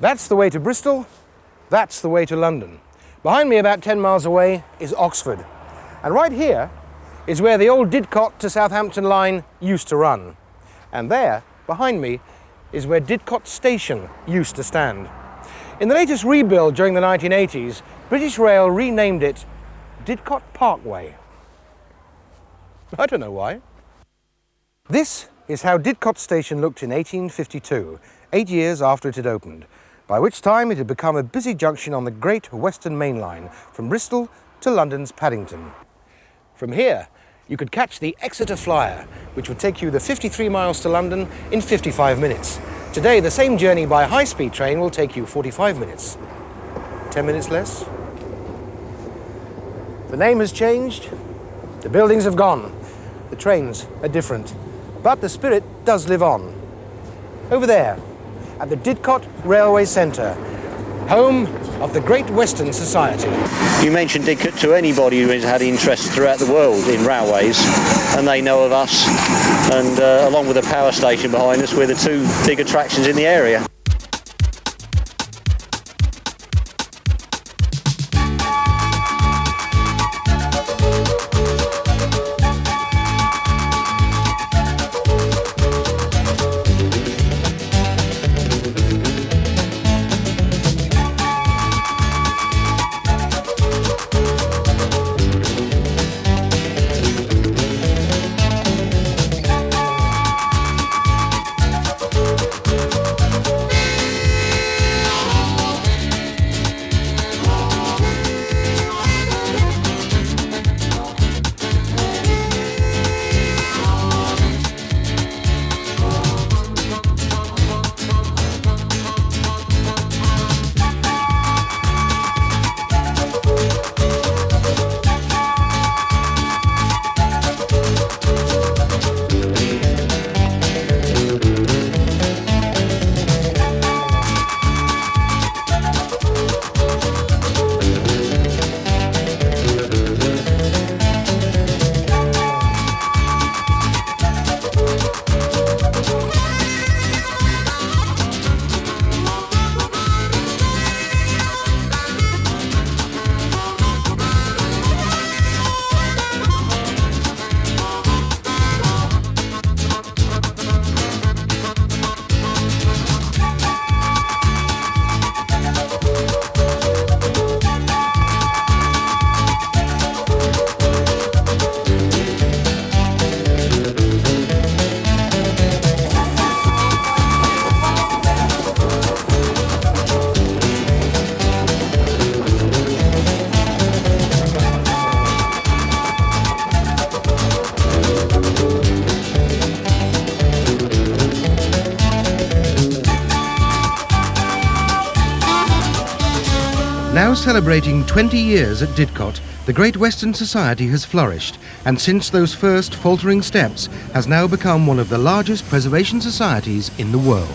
That's the way to Bristol, that's the way to London. Behind me, about 10 miles away, is Oxford. And right here is where the old Didcot to Southampton line used to run. And there, behind me, is where Didcot Station used to stand. In the latest rebuild during the 1980s, British Rail renamed it Didcot Parkway. I don't know why. This is how Didcot Station looked in 1852, 8 years after it had opened, by which time it had become a busy junction on the Great Western Main Line from Bristol to London's Paddington. From here, you could catch the Exeter Flyer, which would take you the 53 miles to London in 55 minutes. Today, the same journey by high-speed train will take you 45 minutes. 10 minutes less. The name has changed, the buildings have gone, the trains are different, but the spirit does live on. Over there, at the Didcot Railway Centre, home of the Great Western Society. You mention Didcot to anybody who has had interest throughout the world in railways, and they know of us, and along with the power station behind us, we're the two big attractions in the area. Now celebrating 20 years at Didcot, the Great Western Society has flourished, and since those first faltering steps, has now become one of the largest preservation societies in the world.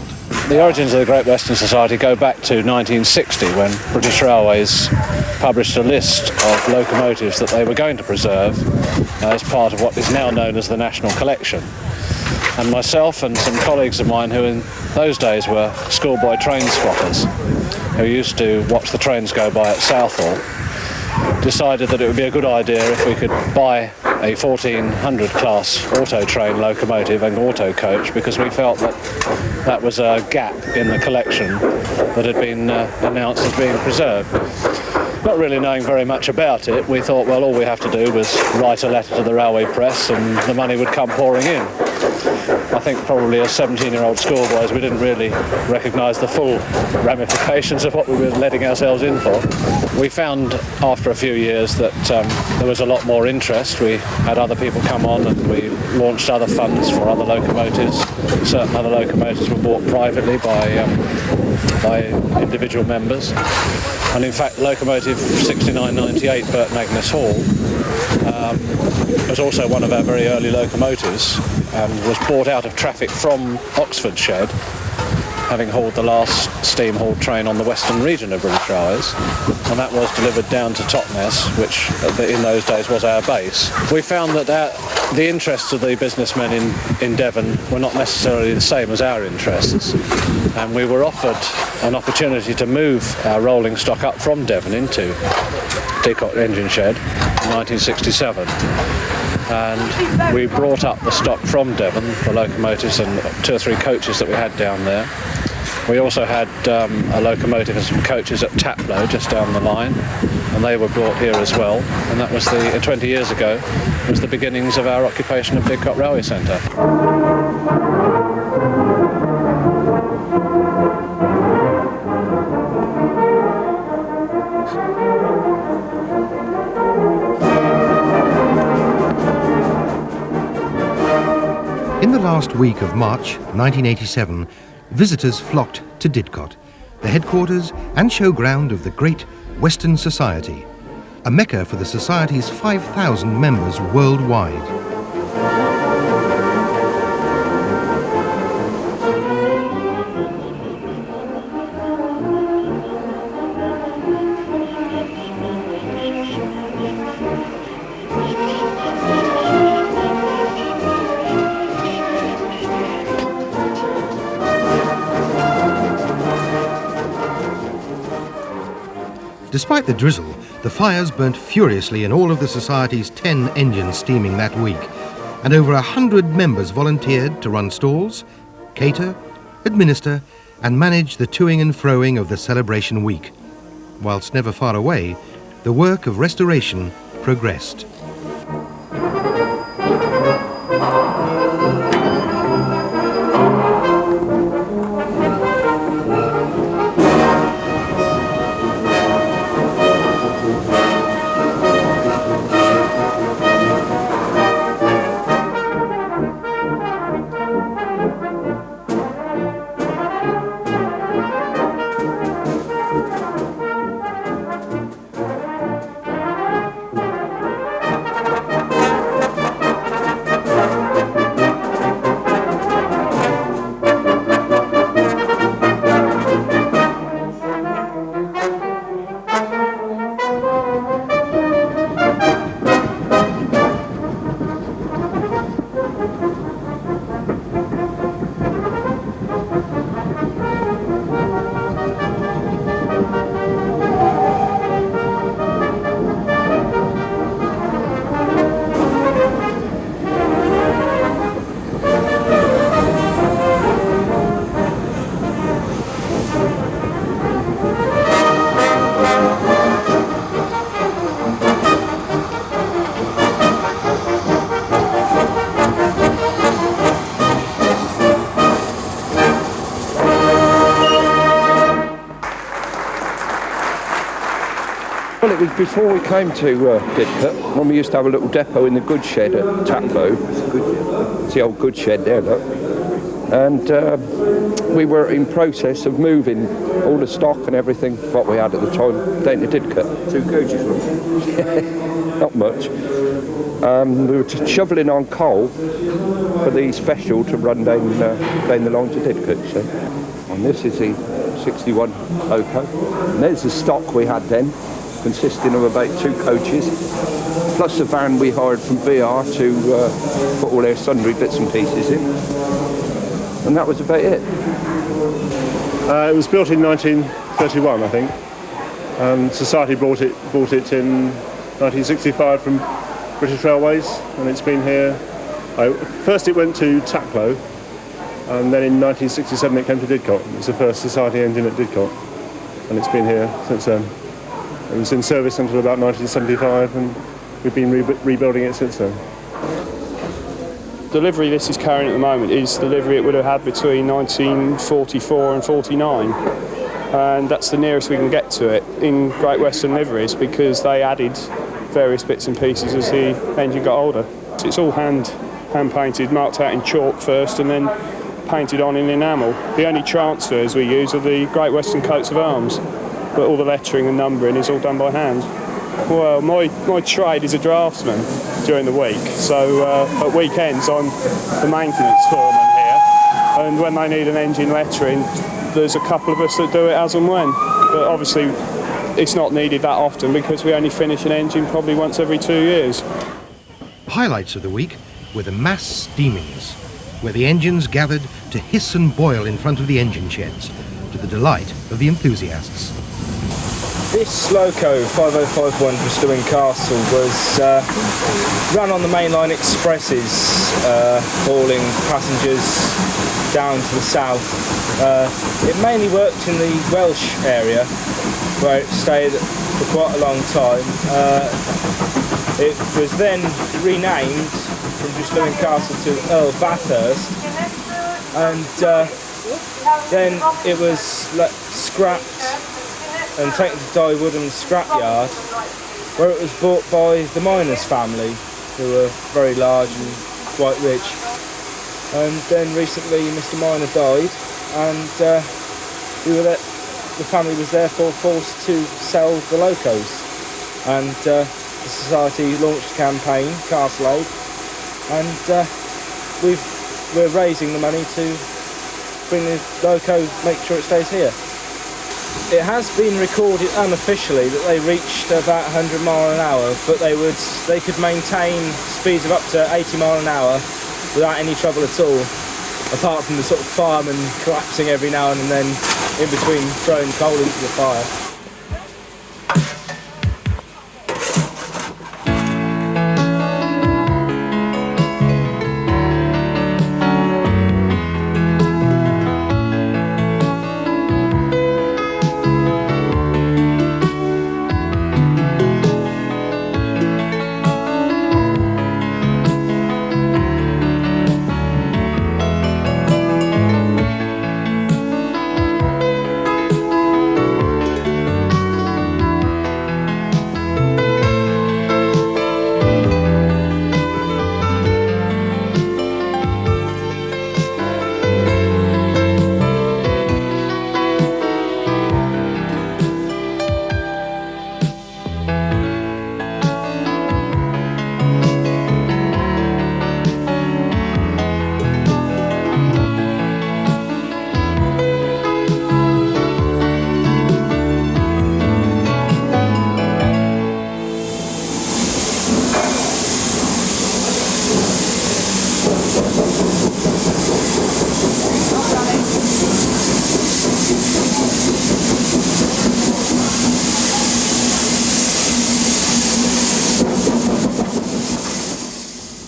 The origins of the Great Western Society go back to 1960, when British Railways published a list of locomotives that they were going to preserve as part of what is now known as the National Collection. And myself and some colleagues of mine who in those days were schoolboy train spotters, who used to watch the trains go by at Southall, decided that it would be a good idea if we could buy a 1400 class auto train locomotive and auto coach, because we felt that that was a gap in the collection that had been announced as being preserved. Not really knowing very much about it, we thought, well, all we have to do was write a letter to the railway press and the money would come pouring in. I think probably as 17-year-old schoolboys we didn't really recognise the full ramifications of what we were letting ourselves in for. We found after a few years that there was a lot more interest. We had other people come on and we launched other funds for other locomotives. Certain other locomotives were bought privately by individual members. And in fact, locomotive 6998 Burt Magnus Hall was also one of our very early locomotives and was brought out of traffic from Oxford Shed, having hauled the last steam-hauled train on the western region of British Railways, and that was delivered down to Totnes, which in those days was our base. We found that the interests of the businessmen in Devon were not necessarily the same as our interests, and we were offered an opportunity to move our rolling stock up from Devon into Didcot Engine Shed in 1967. And we brought up the stock from Devon, the locomotives and 2 or 3 coaches that we had down there. We also had a locomotive and some coaches at Taplow just down the line, and they were brought here as well. And that was 20 years ago, was the beginnings of our occupation of Didcot Railway Centre. In the last week of March 1987, visitors flocked to Didcot, the headquarters and showground of the Great Western Society, a mecca for the Society's 5,000 members worldwide. Despite the drizzle, the fires burnt furiously in all of the Society's 10 engines steaming that week, and over 100 members volunteered to run stalls, cater, administer, and manage the toing and froing of the celebration week. Whilst never far away, the work of restoration progressed. Well, it was before we came to Didcot, when we used to have a little depot in the goods shed at Taplow. It's the old goods shed there, look. And we were in process of moving all the stock and everything, what we had at the time, down to Didcot. 2 coaches, wasn't it? Not much. We were shoveling on coal for the special to run down the line to Didcot. So. And this is the 61 loco. And there's the stock we had then, consisting of about 2 coaches, plus a van we hired from BR to put all their sundry bits and pieces in. And that was about it. It was built in 1931, I think. Society bought it in 1965 from British Railways, and it's been here. First it went to Taplow, and then in 1967 it came to Didcot. It was the first Society engine at Didcot, and it's been here since then. It was in service until about 1975, and we've been rebuilding it since then. The livery this is carrying at the moment is the livery it would have had between 1944 and 49, and that's the nearest we can get to it in Great Western liveries, because they added various bits and pieces as the engine got older. It's all hand painted, marked out in chalk first and then painted on in enamel. The only transfers we use are the Great Western coats of arms, but all the lettering and numbering is all done by hand. Well, my trade is a draftsman during the week, so at weekends I'm the maintenance foreman here, and when they need an engine lettering, there's a couple of us that do it as and when. But obviously it's not needed that often because we only finish an engine probably once every 2 years. Highlights of the week were the mass steamings, where the engines gathered to hiss and boil in front of the engine sheds, to the delight of the enthusiasts. This loco, 5051 Bristol and Castle, was run on the mainline expresses, hauling passengers down to the south. It mainly worked in the Welsh area, where it stayed for quite a long time. It was then renamed from Bristol and Castle to Earl Bathurst, and then it was scrapped and taken to Dye Woodham scrapyard, where it was bought by the Miners family, who were very large and quite rich. And then recently Mr. Miner died, and the family was therefore forced to sell the locos. And the society launched a campaign, Castle Aid, and we're raising the money to bring the loco, make sure it stays here. It has been recorded unofficially that they reached about 100 mile an hour, but they could maintain speeds of up to 80 mile an hour without any trouble at all, apart from the sort of fireman collapsing every now and then in between throwing coal into the fire.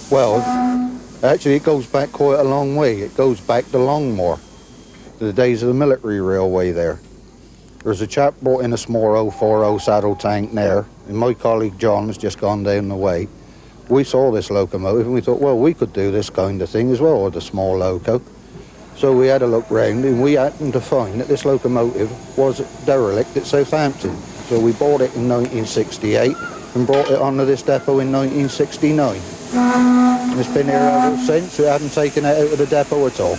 Well, actually it goes back quite a long way. It goes back to Longmore, to the days of the military railway there. There's a chap brought in a small 040 saddle tank there, and my colleague John has just gone down the way. We saw this locomotive and we thought, well, we could do this kind of thing as well with a small loco. So we had a look round and we happened to find that this locomotive was derelict at Southampton. So we bought it in 1968 and brought it onto this depot in 1969. And it's been here ever since. We haven't taken it out of the depot at all.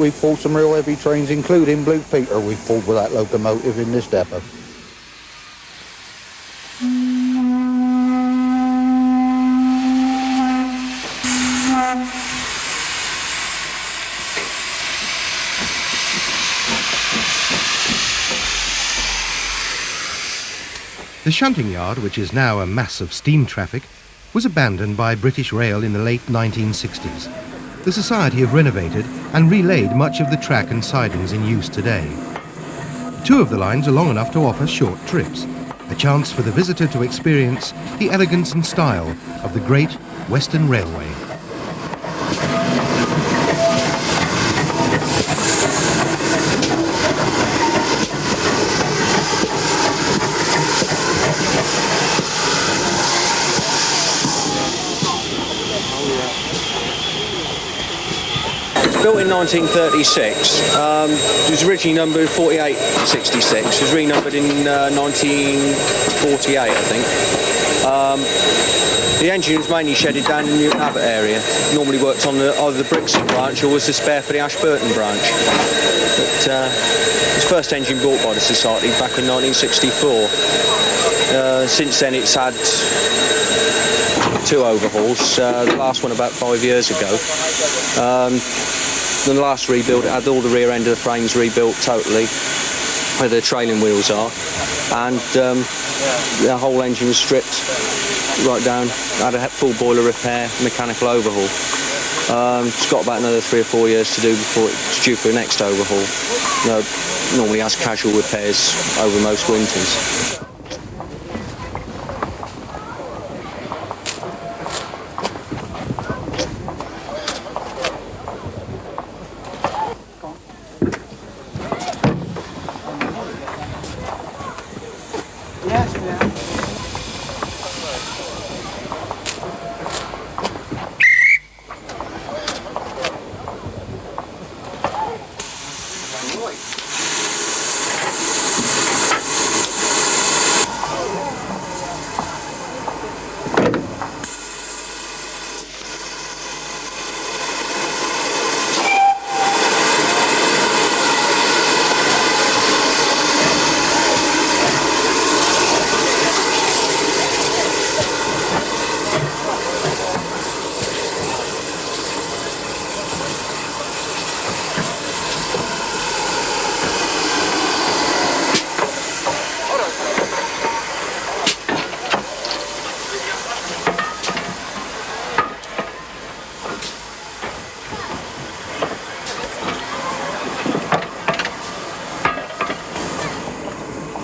We've pulled some real heavy trains, including Blue Peter we've pulled with that locomotive in this depot. The shunting yard, which is now a mass of steam traffic, was abandoned by British Rail in the late 1960s. The Society have renovated and relaid much of the track and sidings in use today. Two of the lines are long enough to offer short trips, a chance for the visitor to experience the elegance and style of the Great Western Railway. Built in 1936, it was originally numbered 4866, it was renumbered in 1948 I think. The engine was mainly shedded down in the Newton Abbot area. It normally worked on either the Brixton branch or was the spare for the Ashburton branch. But it was first engine bought by the Society back in 1964. Since then it's had two overhauls, the last one about 5 years ago. the last rebuild, it had all the rear end of the frames rebuilt totally, where the trailing wheels are, and the whole engine was stripped right down, had a full boiler repair, mechanical overhaul. It's got about another 3 or 4 years to do before it's due for the next overhaul. Normally has casual repairs over most winters.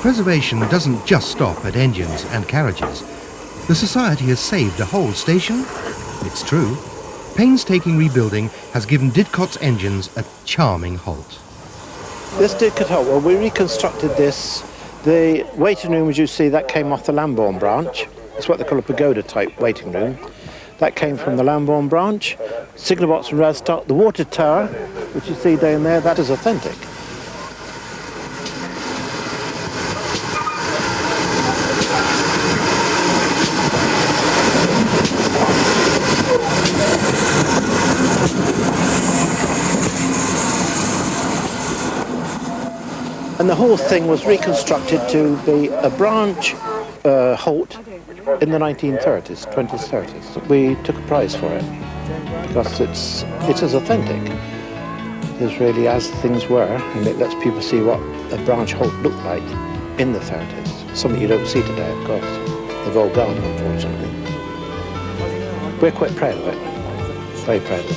Preservation doesn't just stop at engines and carriages. The Society has saved a whole station. It's true. Painstaking rebuilding has given Didcot's engines a charming halt. This Didcot, well, we reconstructed this. The waiting room, as you see, that came off the Lambourne branch. It's what they call a pagoda-type waiting room. That came from the Lambourne branch. Signal box from Radstock. The water tower, which you see down there, that is authentic. And the whole thing was reconstructed to be a branch halt in the 1930s, 20s, 30s. We took a prize for it because it's as authentic as really as things were, and it lets people see what a branch halt looked like in the 30s. Something you don't see today, of course. They've all gone, unfortunately. We're quite proud of it, very proud of it.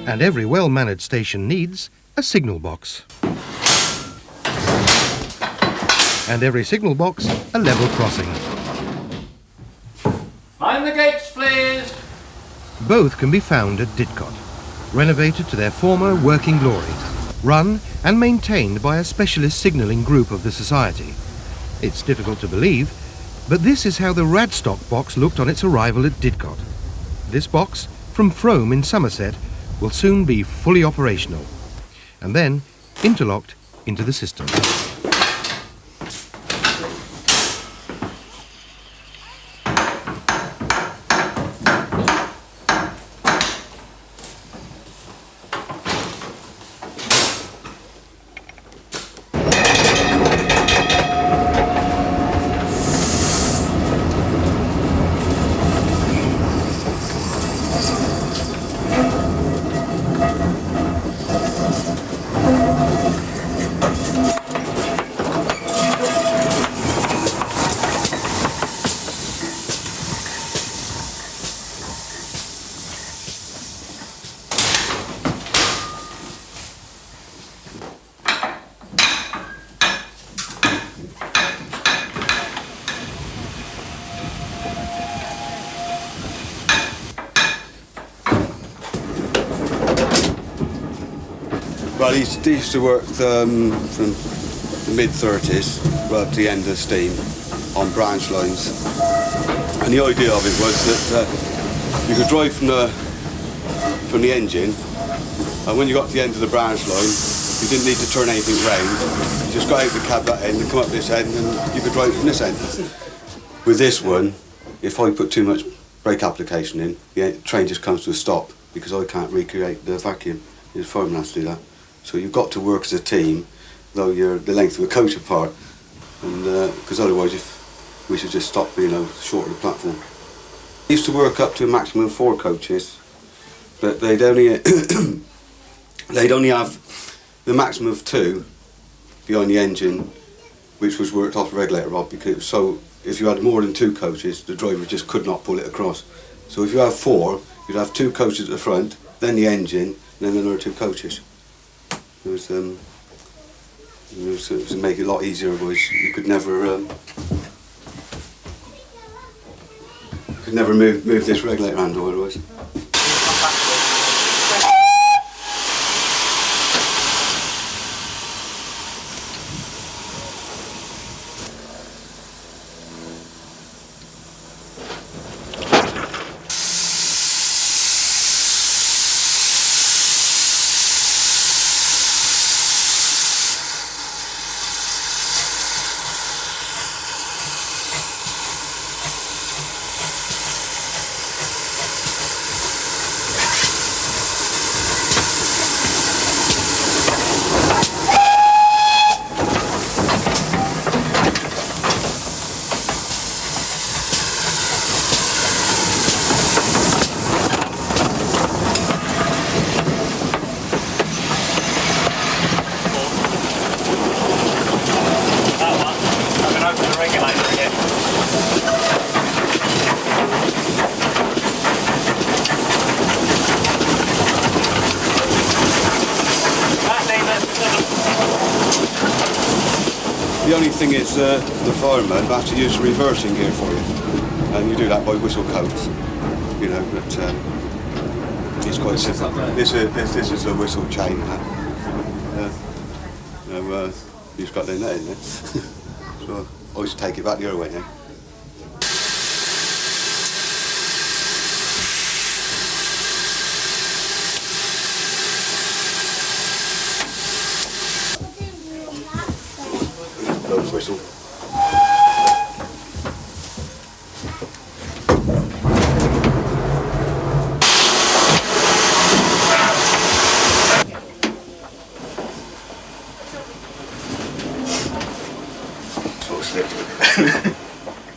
And every well-managed station needs a signal box. And every signal box, a level crossing. Mind the gates, please. Both can be found at Didcot, renovated to their former working glory, run and maintained by a specialist signalling group of the Society. It's difficult to believe, but this is how the Radstock box looked on its arrival at Didcot. This box, from Frome in Somerset, will soon be fully operational, and then interlocked into the system. Well, he used to work from the mid-30s right up to the end of steam on branch lines. And the idea of it was that you could drive from the engine, and when you got to the end of the branch line, You didn't need to turn anything round. You just got out the cab that end and come up this end and you could drive from this end. With this one, if I put too much brake application in, the train just comes to a stop because I can't recreate the vacuum. The fireman has to do that. So you've got to work as a team, though you're the length of a coach apart. And because otherwise we should just stop, short of the platform. I used to work up to a maximum of 4 coaches, but they'd only have the maximum of 2 behind the engine, which was worked off the regulator rod, because if you had more than 2 coaches, the driver just could not pull it across. So if you have 4, you'd have 2 coaches at the front, then the engine, and then another 2 coaches. It was to make it a lot easier, otherwise you could never move this regulator handle otherwise. The only thing is the fireman has to use the reversing gear for you, and you do that by whistle codes, but it's quite simple. This is a whistle chain. You've just got the net in there. So I just take it back the other way now. Whistle.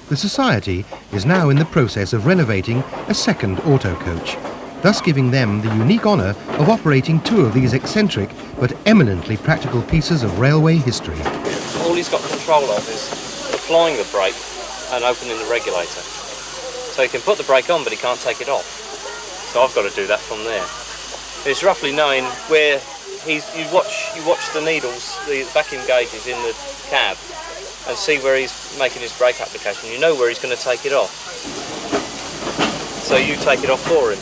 The Society is now in the process of renovating a second auto coach, thus giving them the unique honour of operating 2 of these eccentric but eminently practical pieces of railway history. All he's got control of is applying the brake and opening the regulator. So he can put the brake on, but he can't take it off. So I've got to do that from there. It's roughly knowing where you watch the needles, the vacuum gauges in the cab, and see where he's making his brake application. You know where he's going to take it off. So you take it off for him.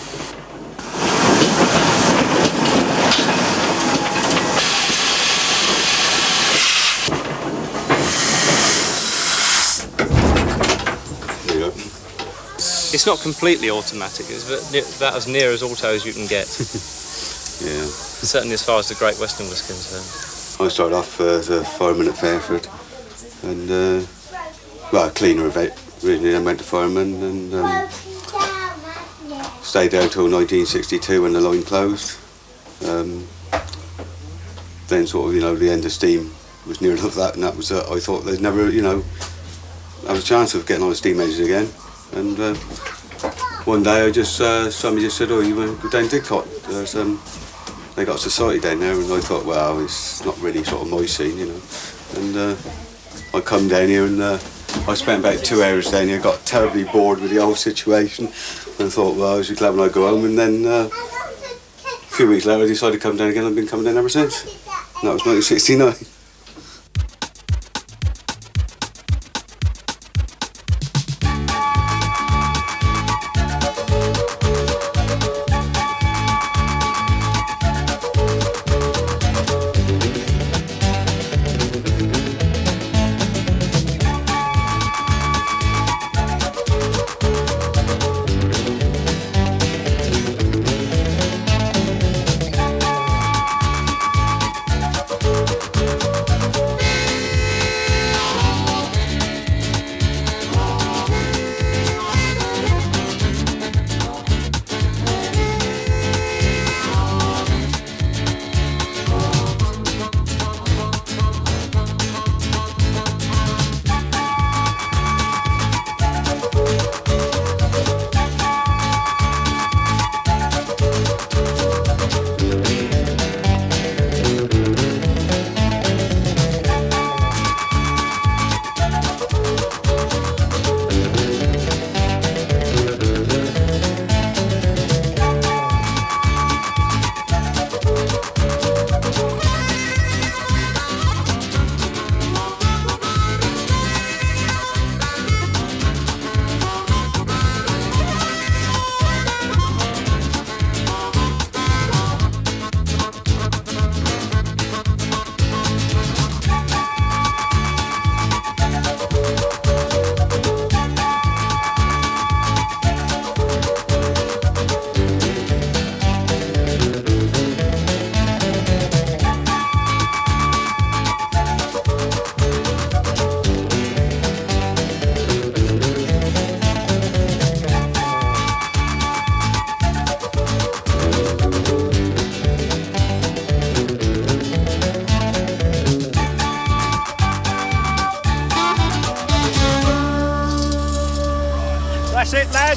It's not completely automatic, it's about as near as auto as you can get. Yeah. Certainly as far as the Great Western was concerned. I started off as a fireman at Fairford, and a cleaner of it, really. Then went to fireman and stayed there until 1962 when the line closed. Then sort of, the end of steam was near enough that, and that was, I thought there's never, have a chance of getting on a steam engine again. And one day somebody just said, "Oh, you want to go down Didcot? They got a society down there," and I thought, well, it's not really sort of my scene, And I come down here and I spent about 2 hours down here, got terribly bored with the whole situation, and thought, well, I was glad when I go home. And then a few weeks later, I decided to come down again. I've been coming down ever since. And that was 1969.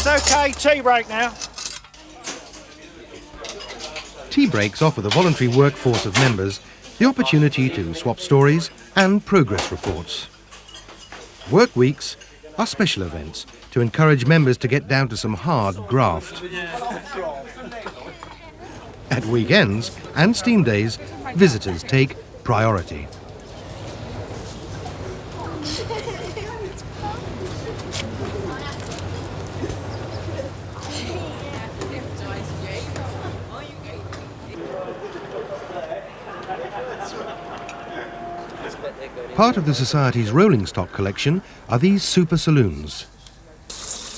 Lads, OK, tea break now. Tea breaks offer the voluntary workforce of members the opportunity to swap stories and progress reports. Work weeks are special events to encourage members to get down to some hard graft. At weekends and steam days, visitors take priority. Part of the Society's rolling stock collection are these super saloons.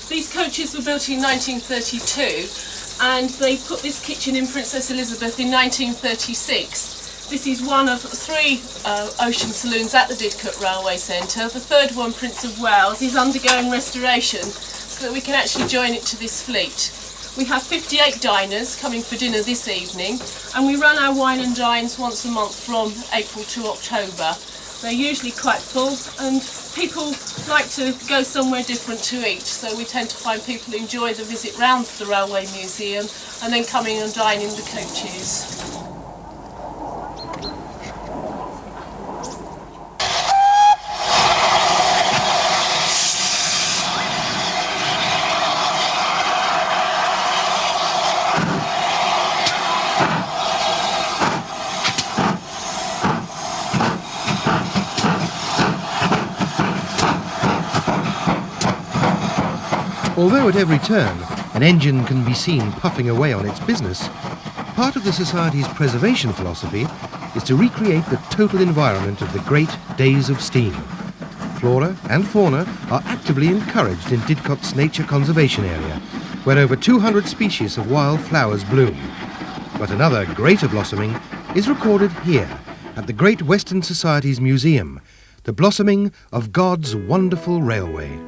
These coaches were built in 1932 and they put this kitchen in Princess Elizabeth in 1936. This is one of 3 ocean saloons at the Didcot Railway Centre. The third one, Prince of Wales, is undergoing restoration so that we can actually join it to this fleet. We have 58 diners coming for dinner this evening and we run our wine and dines once a month from April to October. They're usually quite full and people like to go somewhere different to eat, so we tend to find people who enjoy the visit round the Railway Museum and then coming and dining in the coaches. Although at every turn an engine can be seen puffing away on its business, part of the Society's preservation philosophy is to recreate the total environment of the great days of steam. Flora and fauna are actively encouraged in Didcot's nature conservation area, where over 200 species of wild flowers bloom. But another greater blossoming is recorded here at the Great Western Society's Museum, the blossoming of God's wonderful railway.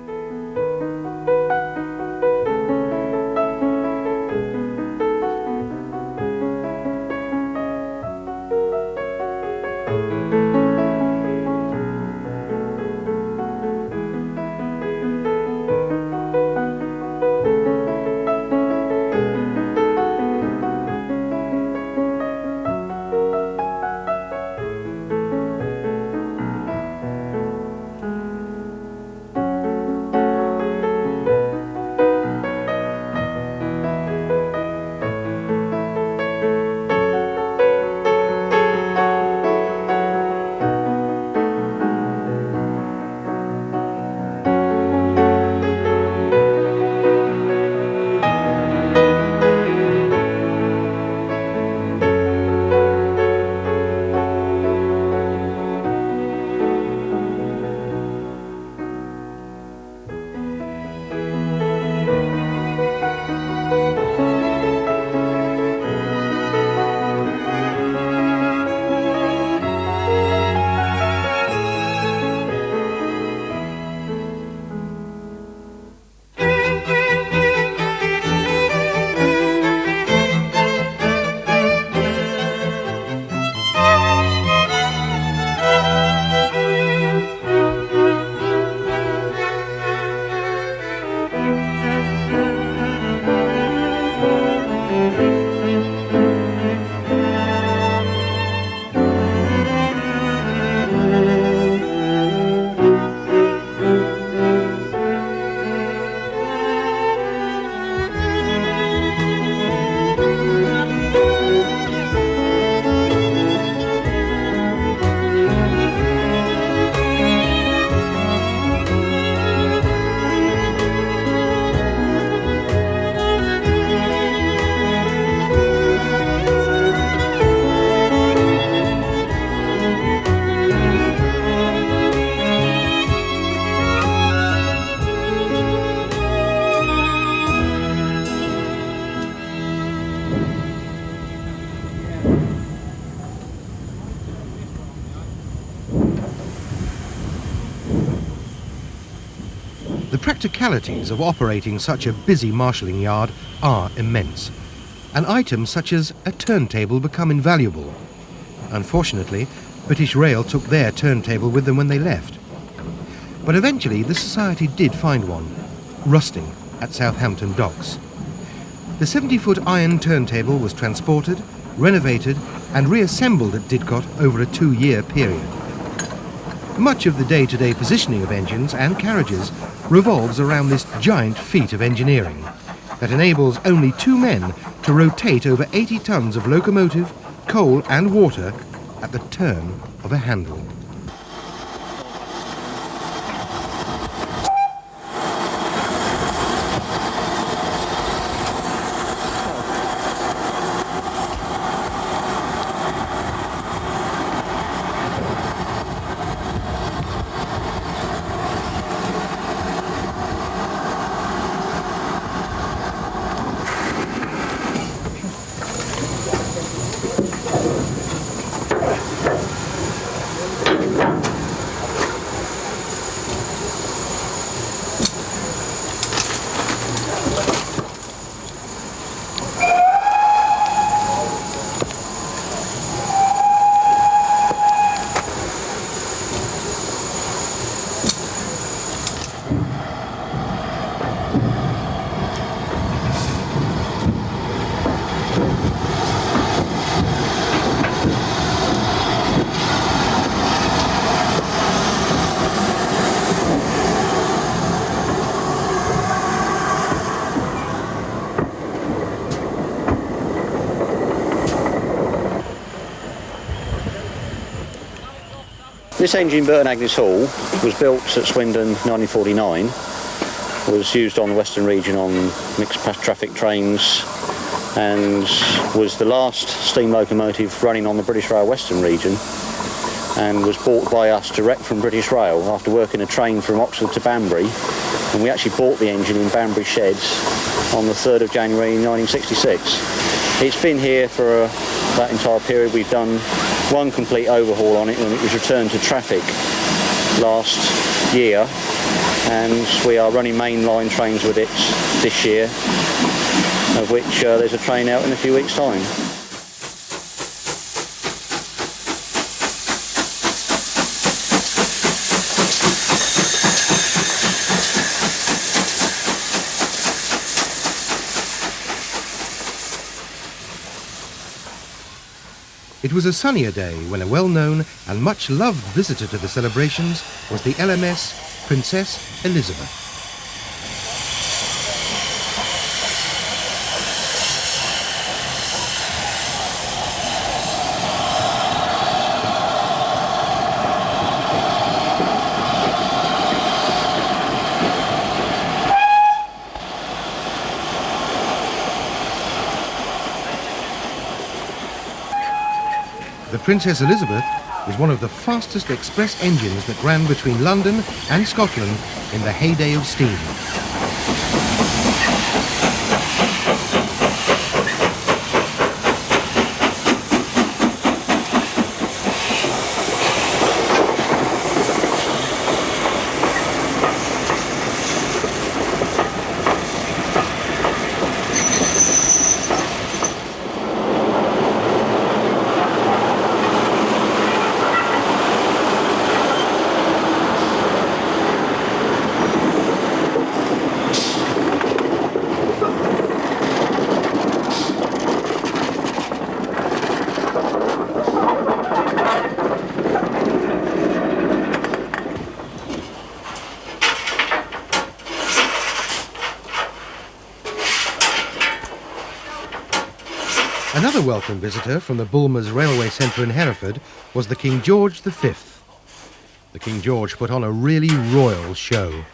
The practicalities of operating such a busy marshalling yard are immense, and items such as a turntable become invaluable. Unfortunately, British Rail took their turntable with them when they left. But eventually the Society did find one, rusting at Southampton docks. The 70-foot iron turntable was transported, renovated and reassembled at Didcot over a 2-year period. Much of the day-to-day positioning of engines and carriages revolves around this giant feat of engineering that enables only 2 men to rotate over 80 tons of locomotive, coal and water at the turn of a handle. This engine, Burton Agnes Hall, was built at Swindon 1949, was used on the Western region on mixed traffic trains, and was the last steam locomotive running on the British Rail Western region, and was bought by us direct from British Rail after working a train from Oxford to Banbury, and we actually bought the engine in Banbury sheds on the 3rd of January 1966. It's been here for that entire period. We've done one complete overhaul on it when it was returned to traffic last year, and we are running mainline trains with it this year, of which there's a train out in a few weeks' time. It was a sunnier day when a well-known and much-loved visitor to the celebrations was the LMS Princess Elizabeth. The Princess Elizabeth was one of the fastest express engines that ran between London and Scotland in the heyday of steam. Another welcome visitor from the Bulmers Railway Centre in Hereford was the King George V. The King George put on a really royal show.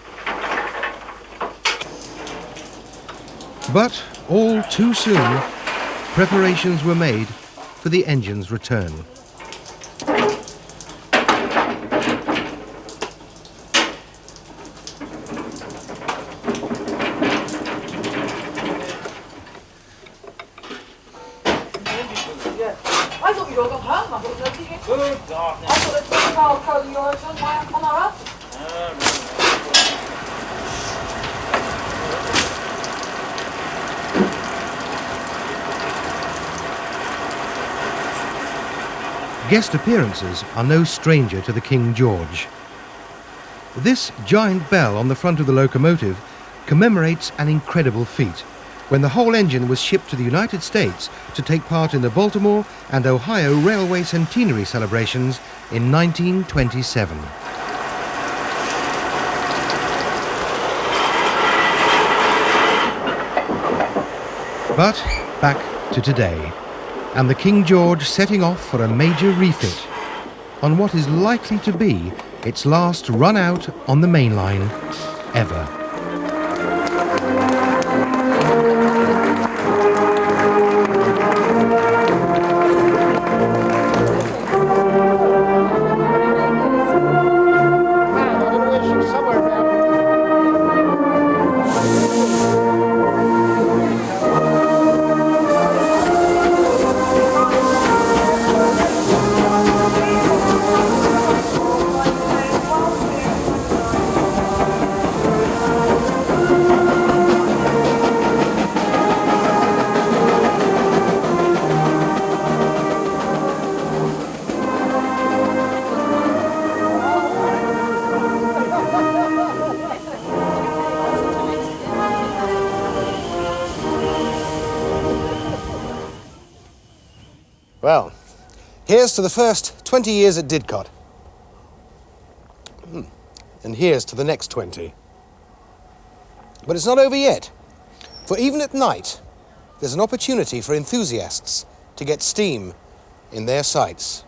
But all too soon, preparations were made for the engine's return. Guest appearances are no stranger to the King George. This giant bell on the front of the locomotive commemorates an incredible feat when the whole engine was shipped to the United States to take part in the Baltimore and Ohio Railway Centenary celebrations in 1927. But back to today, and the King George setting off for a major refit on what is likely to be its last run out on the main line ever. Well, here's to the first 20 years at Didcot. And here's to the next 20. But it's not over yet, for even at night, there's an opportunity for enthusiasts to get steam in their sights.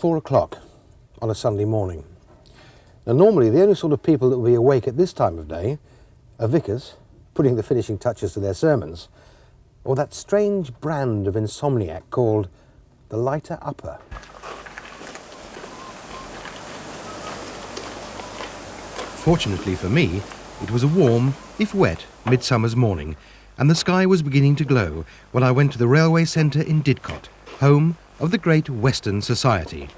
4 o'clock on a Sunday morning. Now normally the only sort of people that will be awake at this time of day are vicars putting the finishing touches to their sermons, or that strange brand of insomniac called the lighter upper. Fortunately for me, it was a warm, if wet, midsummer's morning, and the sky was beginning to glow when I went to the railway centre in Didcot, home of the Great Western Society.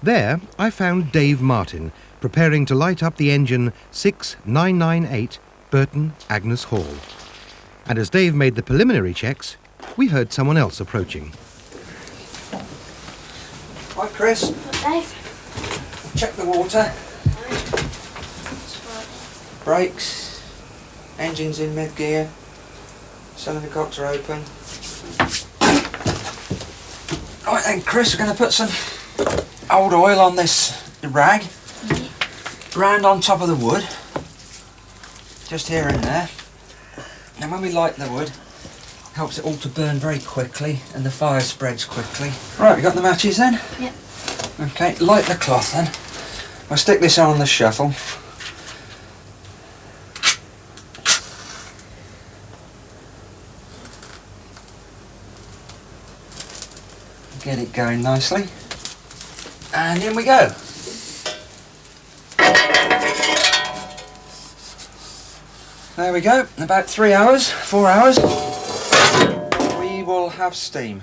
There I found Dave Martin preparing to light up the engine 6998 Burton Agnes Hall. And as Dave made the preliminary checks, we heard someone else approaching. Hi Chris. Hi Dave. Check the water. Brakes, engines in mid-gear, cylinder cocks are open. Right then Chris, we're going to put some old oil on this rag, round on top of the wood, just here and there. And when we light the wood, it helps it all to burn very quickly and the fire spreads quickly. Right, we got the matches then? Yep. Okay, light the cloth then. I'll stick this on the shuffle. Get it going nicely. And in we go. There we go. In about 3 hours, 4 hours, we will have steam.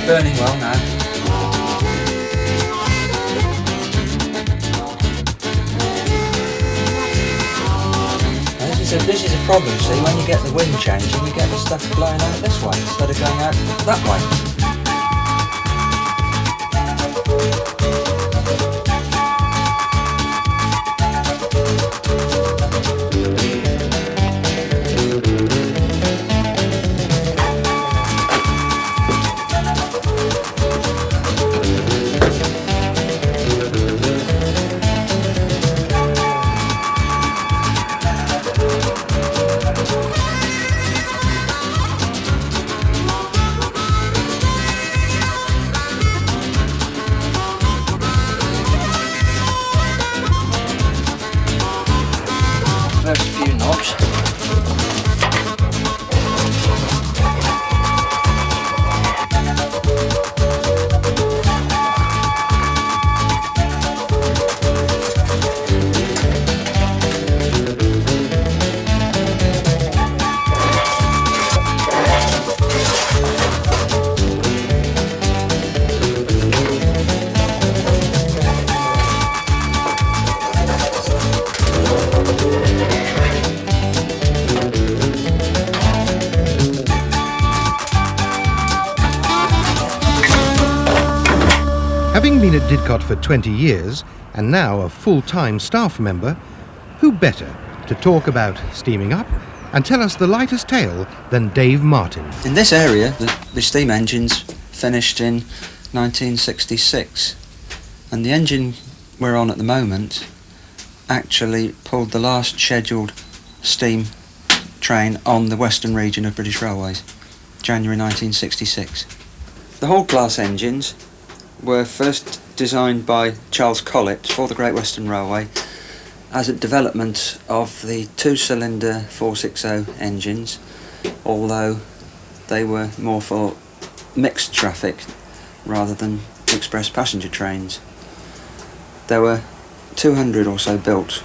Burning well now. This is a problem, see, when you get the wind changing, you get the stuff blowing out this way instead of going out that way. First few knobs. Having been at Didcot for 20 years, and now a full-time staff member, who better to talk about steaming up and tell us the lightest tale than Dave Martin. In this area, the steam engines finished in 1966, and the engine we're on at the moment actually pulled the last scheduled steam train on the western region of British Railways, January 1966. The Hall class engines were first designed by Charles Collett for the Great Western Railway as a development of the two-cylinder 460 engines, although they were more for mixed traffic rather than express passenger trains. There were 200 or so built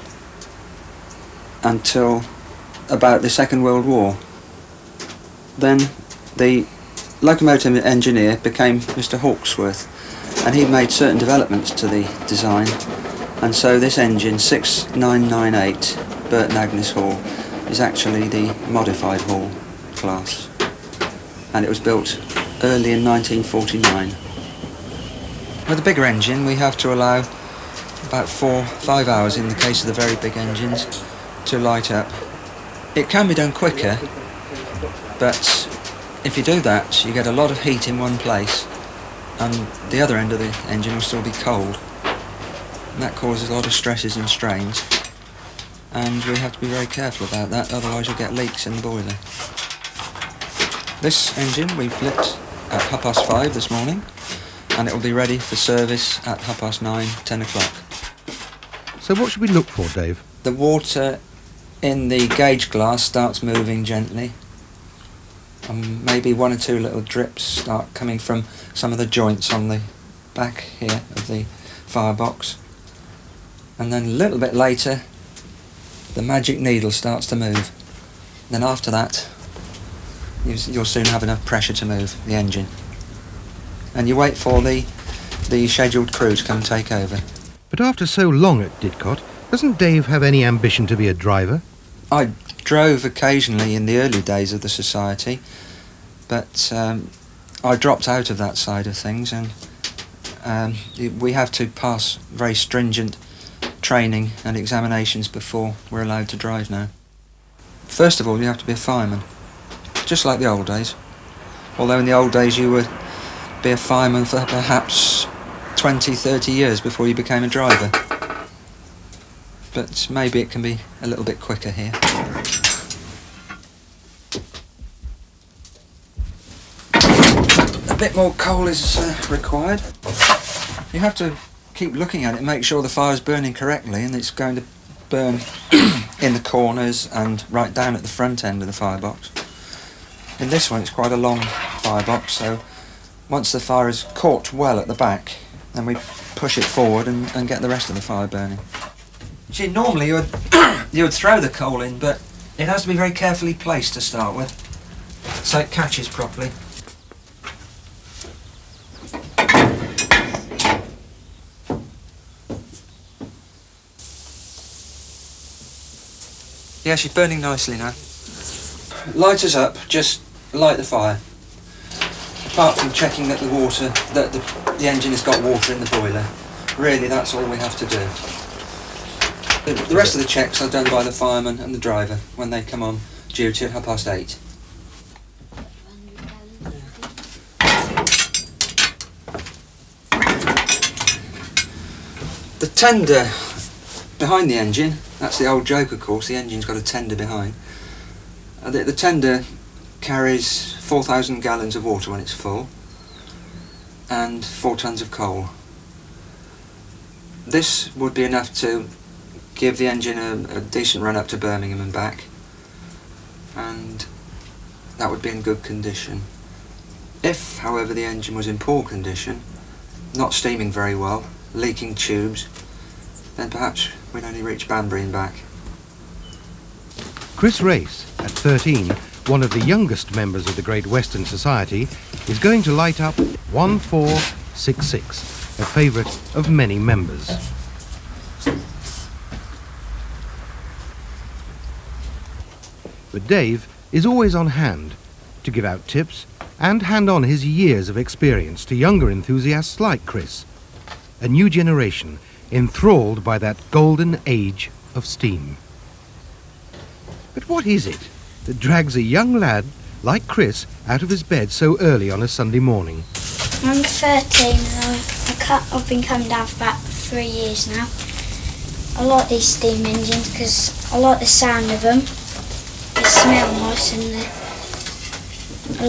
until about the Second World War. Then the locomotive engineer became Mr. Hawkesworth, and he made certain developments to the design, and so this engine 6998 Burton Agnes Hall is actually the modified Hall class, and it was built early in 1949. With a bigger engine, we have to allow about 4-5 hours in the case of the very big engines to light up. It can be done quicker, but if you do that, you get a lot of heat in one place, and the other end of the engine will still be cold. And that causes a lot of stresses and strains, and we have to be very careful about that, otherwise you'll get leaks in the boiler. This engine we flipped at 5:30 this morning, and it will be ready for service at 9:30, 10 o'clock. So what should we look for, Dave? The water in the gauge glass starts moving gently, and maybe 1 or 2 little drips start coming from some of the joints on the back here of the firebox. And then a little bit later, the magic needle starts to move. Then after that, you'll soon have enough pressure to move the engine. And you wait for the scheduled crew to come and take over. But after so long at Didcot, doesn't Dave have any ambition to be a driver? I drove occasionally in the early days of the society, but I dropped out of that side of things, and we have to pass very stringent training and examinations before we're allowed to drive now. First of all, you have to be a fireman, just like the old days. Although in the old days you would be a fireman for perhaps 20, 30 years before you became a driver. But maybe it can be a little bit quicker here. A bit more coal is required. You have to keep looking at it and make sure the fire's burning correctly, and it's going to burn in the corners and right down at the front end of the firebox. In this one it's quite a long firebox, so once the fire is caught well at the back, then we push it forward and get the rest of the fire burning. See, normally you would throw the coal in, but it has to be very carefully placed to start with, so it catches properly. Yeah, she's burning nicely now. Lighters up, just light the fire. Apart from checking that the engine has got water in the boiler, really that's all we have to do. The rest of the checks are done by the fireman and the driver when they come on duty at 8:30. The tender behind the engine, that's the old joke of course, the engine's got a tender behind. The tender carries 4,000 gallons of water when it's full and 4 tons of coal. This would be enough to give the engine a decent run up to Birmingham and back, and that would be in good condition. If, however, the engine was in poor condition, not steaming very well, leaking tubes, then perhaps we'd only reach Banbury and back. Chris Race, at 13, one of the youngest members of the Great Western Society, is going to light up 1466, a favourite of many members. But Dave is always on hand to give out tips and hand on his years of experience to younger enthusiasts like Chris, a new generation enthralled by that golden age of steam. But what is it that drags a young lad like Chris out of his bed so early on a Sunday morning? I'm 13 and I've been coming down for about 3 years now. I like these steam engines because I like the sound of them. They smell nice, and I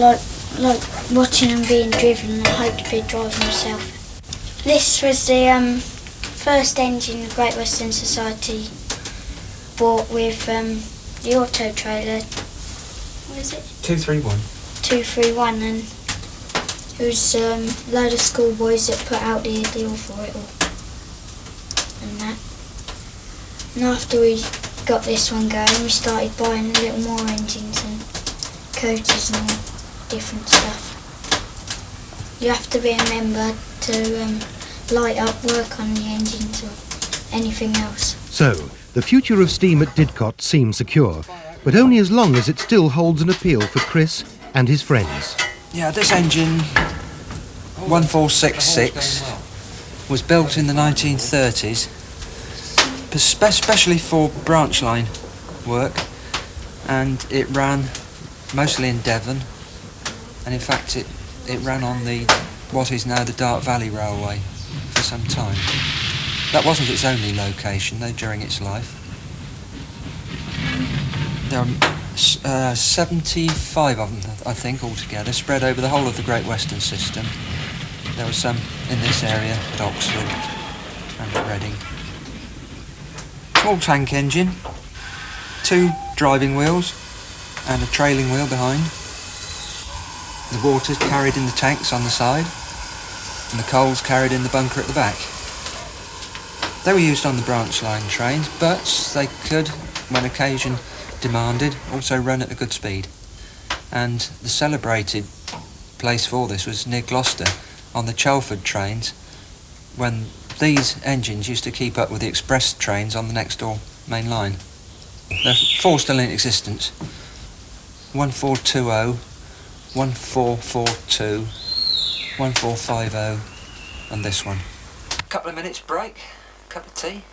like watching them being driven, and I hope to be driving myself. This was the first engine the Great Western Society bought with the auto trailer. What is it? 231. 231, and it was a load of schoolboys that put out the deal for it all. And that. And after we got this one going, we started buying a little more engines and coaches and all different stuff. You have to be a member to light up, work on the engines or anything else. So, the future of steam at Didcot seems secure, but only as long as it still holds an appeal for Chris and his friends. Yeah, this engine, 1466, was built in the 1930s, especially for branch line work, and it ran mostly in Devon, and in fact it ran on what is now the Dart Valley Railway for some time. That wasn't its only location though during its life. There are 75 of them, I think, altogether, spread over the whole of the Great Western system. There were some in this area at Oxford and at Reading. Small tank engine, 2 driving wheels and a trailing wheel behind. The water's carried in the tanks on the side and the coal's carried in the bunker at the back. They were used on the branch line trains, but they could, when occasion demanded, also run at a good speed. And the celebrated place for this was near Gloucester on the Chelford trains, when these engines used to keep up with the express trains on the next door main line. There are 4 still in existence: 1420, 1442, 1450 and this one. Couple of minutes break, cup of tea.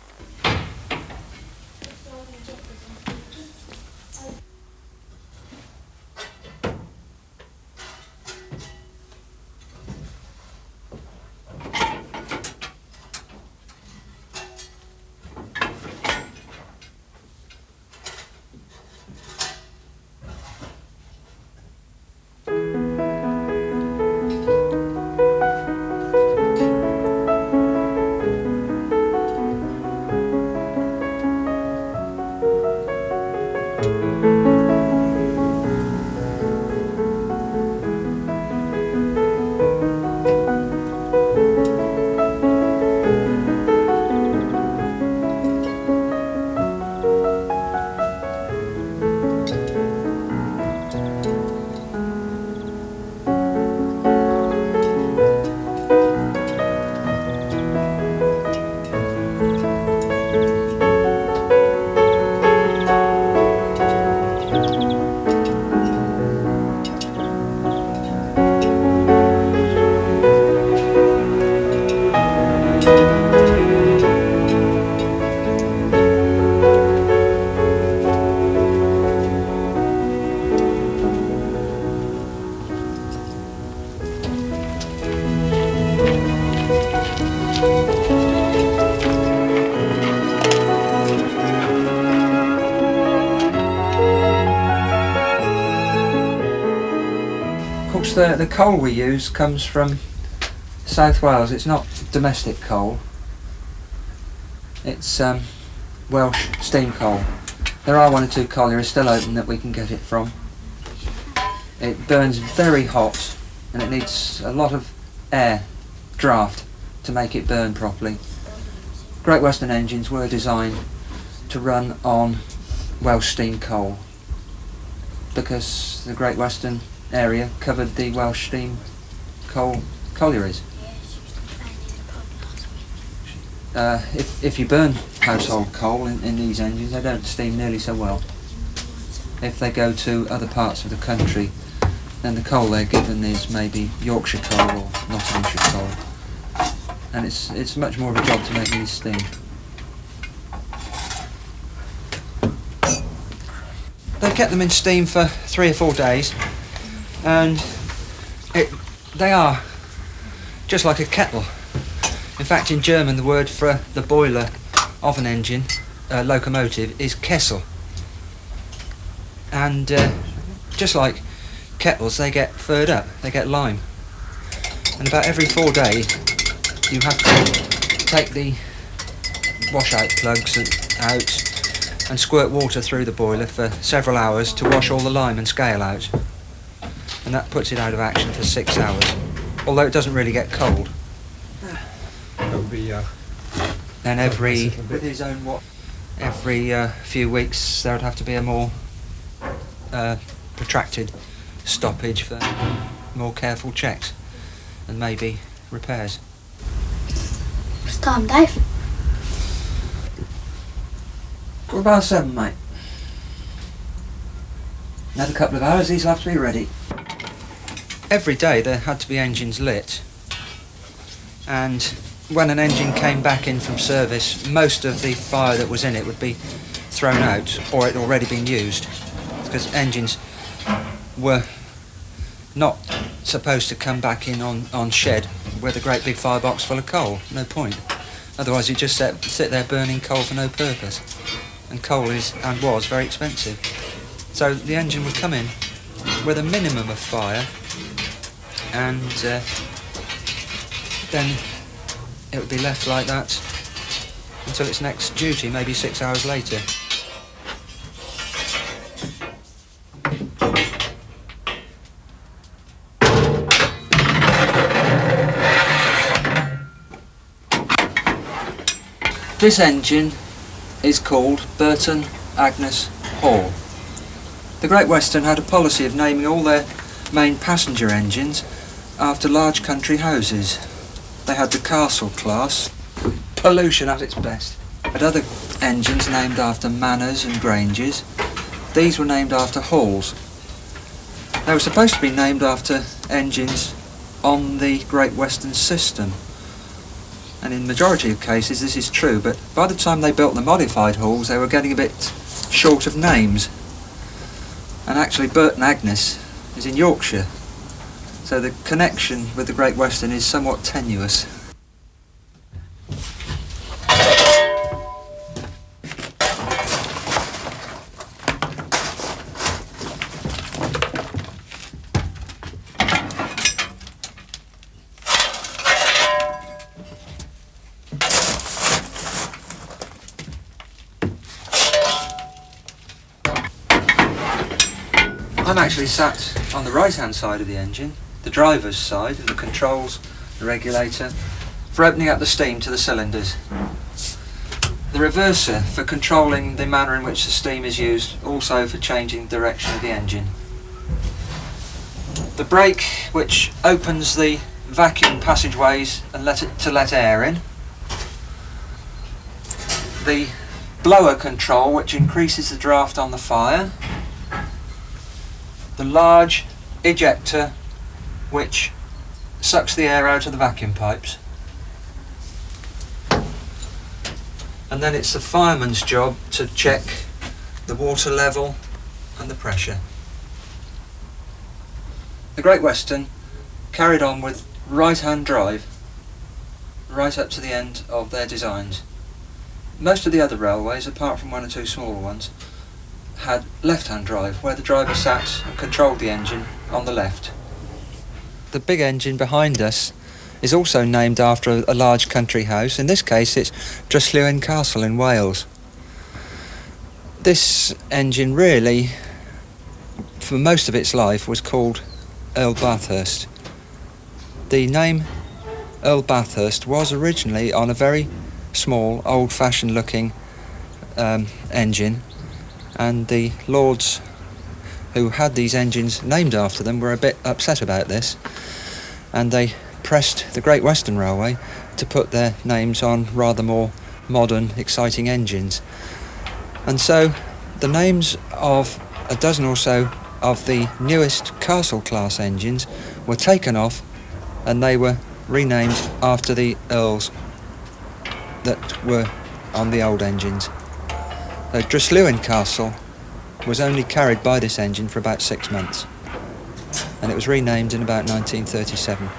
The coal we use comes from South Wales. It's not domestic coal. It's Welsh steam coal. There are 1 or 2 collieries still open that we can get it from. It burns very hot and it needs a lot of air draft to make it burn properly. Great Western engines were designed to run on Welsh steam coal because the Great Western area covered the Welsh steam coal collieries. If you burn household coal in these engines, they don't steam nearly so well. If they go to other parts of the country, then the coal they're given is maybe Yorkshire coal or Nottinghamshire coal, and it's much more of a job to make these steam. They kept them in steam for 3 or 4 days, and they are just like a kettle. In fact, in German the word for the boiler of an engine, locomotive, is Kessel. And just like kettles, they get furred up, they get lime. And about every 4 days you have to take the washout plugs out and squirt water through the boiler for several hours to wash all the lime and scale out. And that puts it out of action for 6 hours, although it doesn't really get cold. And every few weeks there would have to be a more protracted stoppage for more careful checks and maybe repairs. What's time, Dave? 7:15, mate. Another couple of hours, these will have to be ready. Every day there had to be engines lit, and when an engine came back in from service, most of the fire that was in it would be thrown out, or it had already been used, because engines were not supposed to come back in on shed with a great big firebox full of coal. No point. Otherwise, you just sit there burning coal for no purpose. And coal is and was very expensive. So the engine would come in with a minimum of fire, and then it would be left like that until its next duty, maybe 6 hours later. This engine is called Burton Agnes Hall. The Great Western had a policy of naming all their main passenger engines after large country houses. They had the castle class, pollution at its best. Had other engines named after manors and granges. These were named after halls. They were supposed to be named after engines on the Great Western system. And in the majority of cases this is true, but by the time they built the modified halls they were getting a bit short of names. And actually Burton Agnes is in Yorkshire, so the connection with the Great Western is somewhat tenuous. I'm actually sat on the right hand side of the engine, the driver's side, and the controls, the regulator, for opening up the steam to the cylinders. The reverser for controlling the manner in which the steam is used, also for changing the direction of the engine. The brake which opens the vacuum passageways and let air in. The blower control which increases the draft on the fire. The large ejector which sucks the air out of the vacuum pipes. And then it's the fireman's job to check the water level and the pressure. The Great Western carried on with right-hand drive right up to the end of their designs. Most of the other railways, apart from one or two smaller ones, had left-hand drive, where the driver sat and controlled the engine on the left. The big engine behind us is also named after a large country house. In this case it's Drysylwen Castle in Wales. This engine really, for most of its life, was called Earl Bathurst. The name Earl Bathurst was originally on a very small, old-fashioned looking engine, and the lords who had these engines named after them were a bit upset about this, and they pressed the Great Western Railway to put their names on rather more modern, exciting engines. And so the names of a dozen or so of the newest Castle class engines were taken off, and they were renamed after the Earls that were on the old engines. So Drysylwen Castle was only carried by this engine for about 6 months, and it was renamed in about 1937.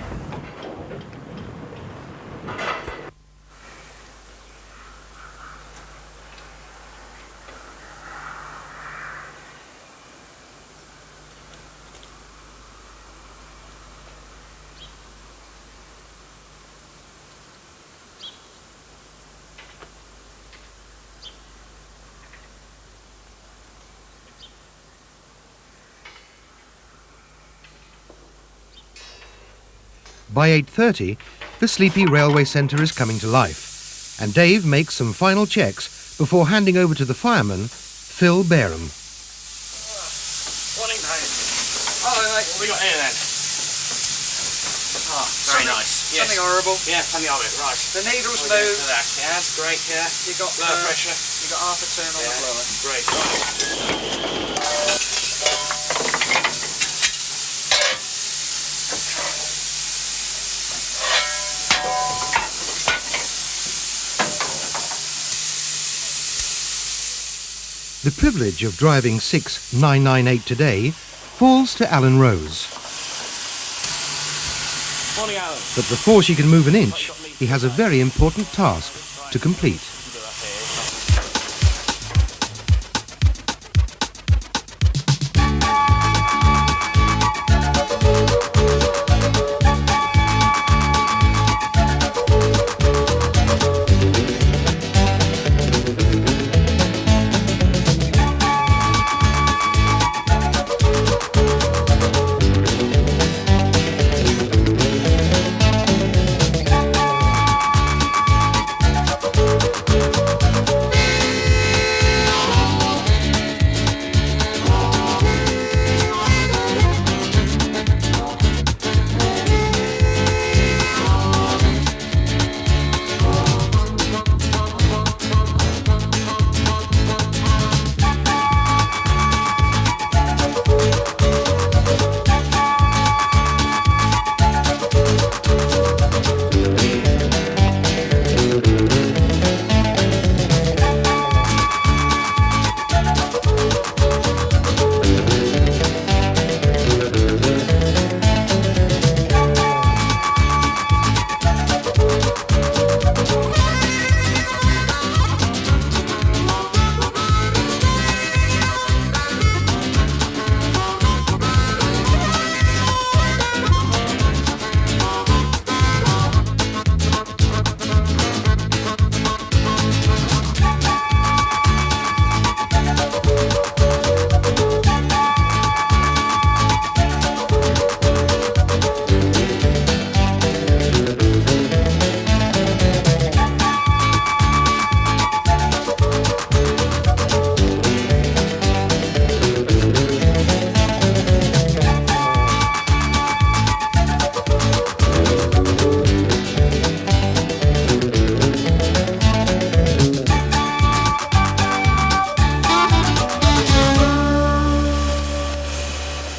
By 8:30, the sleepy railway centre is coming to life, and Dave makes some final checks before handing over to the fireman, Phil Bareham. Morning, mate. Hello, mate. What have we got here then? Oh, very nice. Yes. Something horrible. Yeah, something of it, right. The needle's We'll moved. that. Yeah, that's great, yeah. You got blower pressure. You got half a turn on the blower. Great, right. the privilege of driving 6998 today falls to Alan Rose. Morning, Alan. But before she can move an inch, he has a very important task to complete.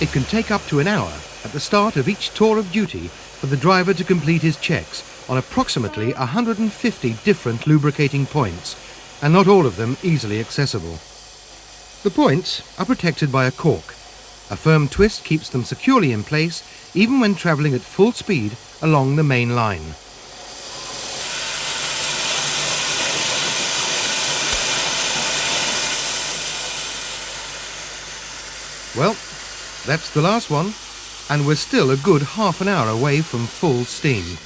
It can take up to an hour at the start of each tour of duty for the driver to complete his checks on approximately 150 different lubricating points, and not all of them easily accessible. The points are protected by a cork. A firm twist keeps them securely in place even when travelling at full speed along the main line. Well, that's the last one, and we're still a good half an hour away from full steam.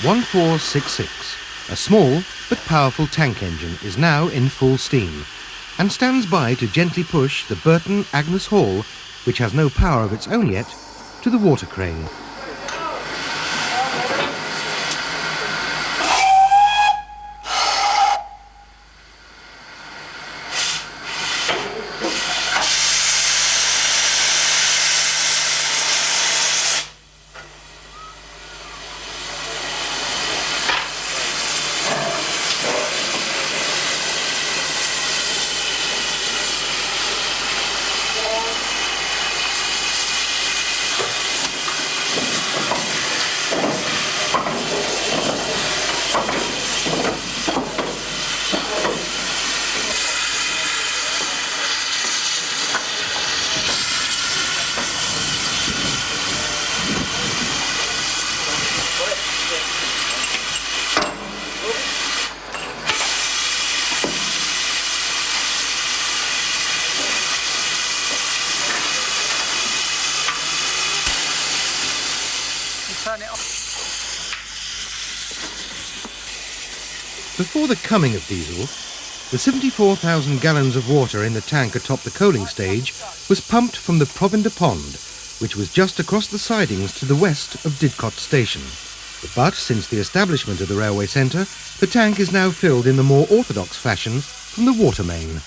"1466", a small but powerful tank engine, is now in full steam and stands by to gently push the Burton Agnes Hall, which has no power of its own yet, to the water crane. Before the coming of diesel, the 74,000 gallons of water in the tank atop the coaling stage was pumped from the Provender Pond, which was just across the sidings to the west of Didcot Station. But since the establishment of the railway centre, the tank is now filled in the more orthodox fashion from the water main.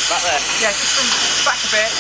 back there. Yeah, just from back a bit.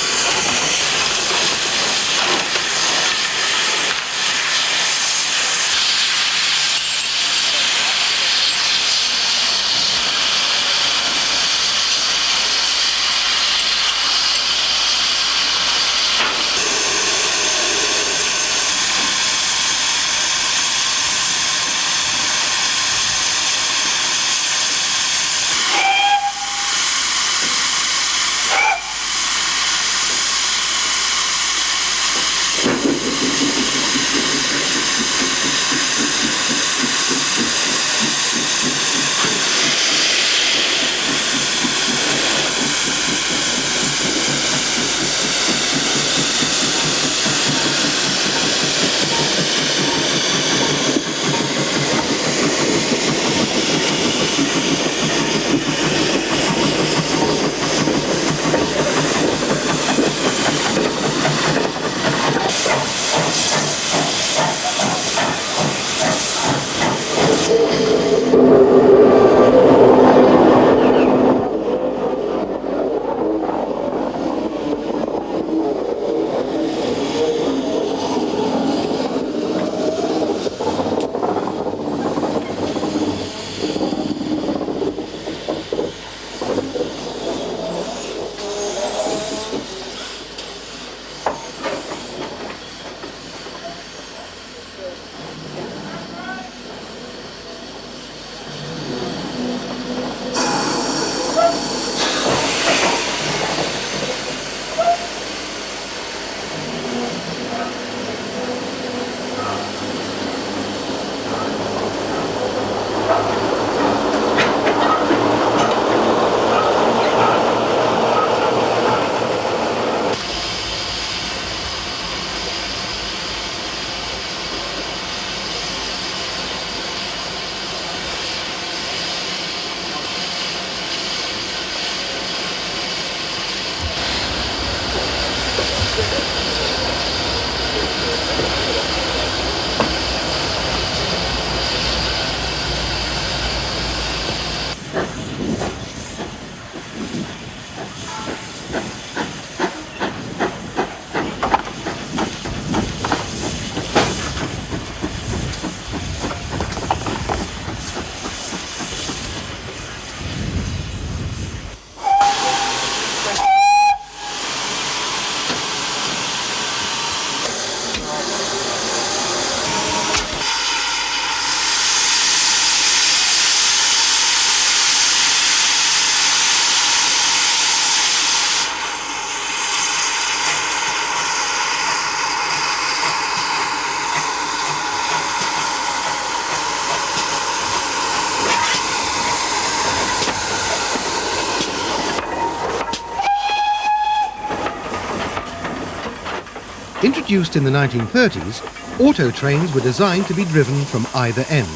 Introduced in the 1930s, auto trains were designed to be driven from either end,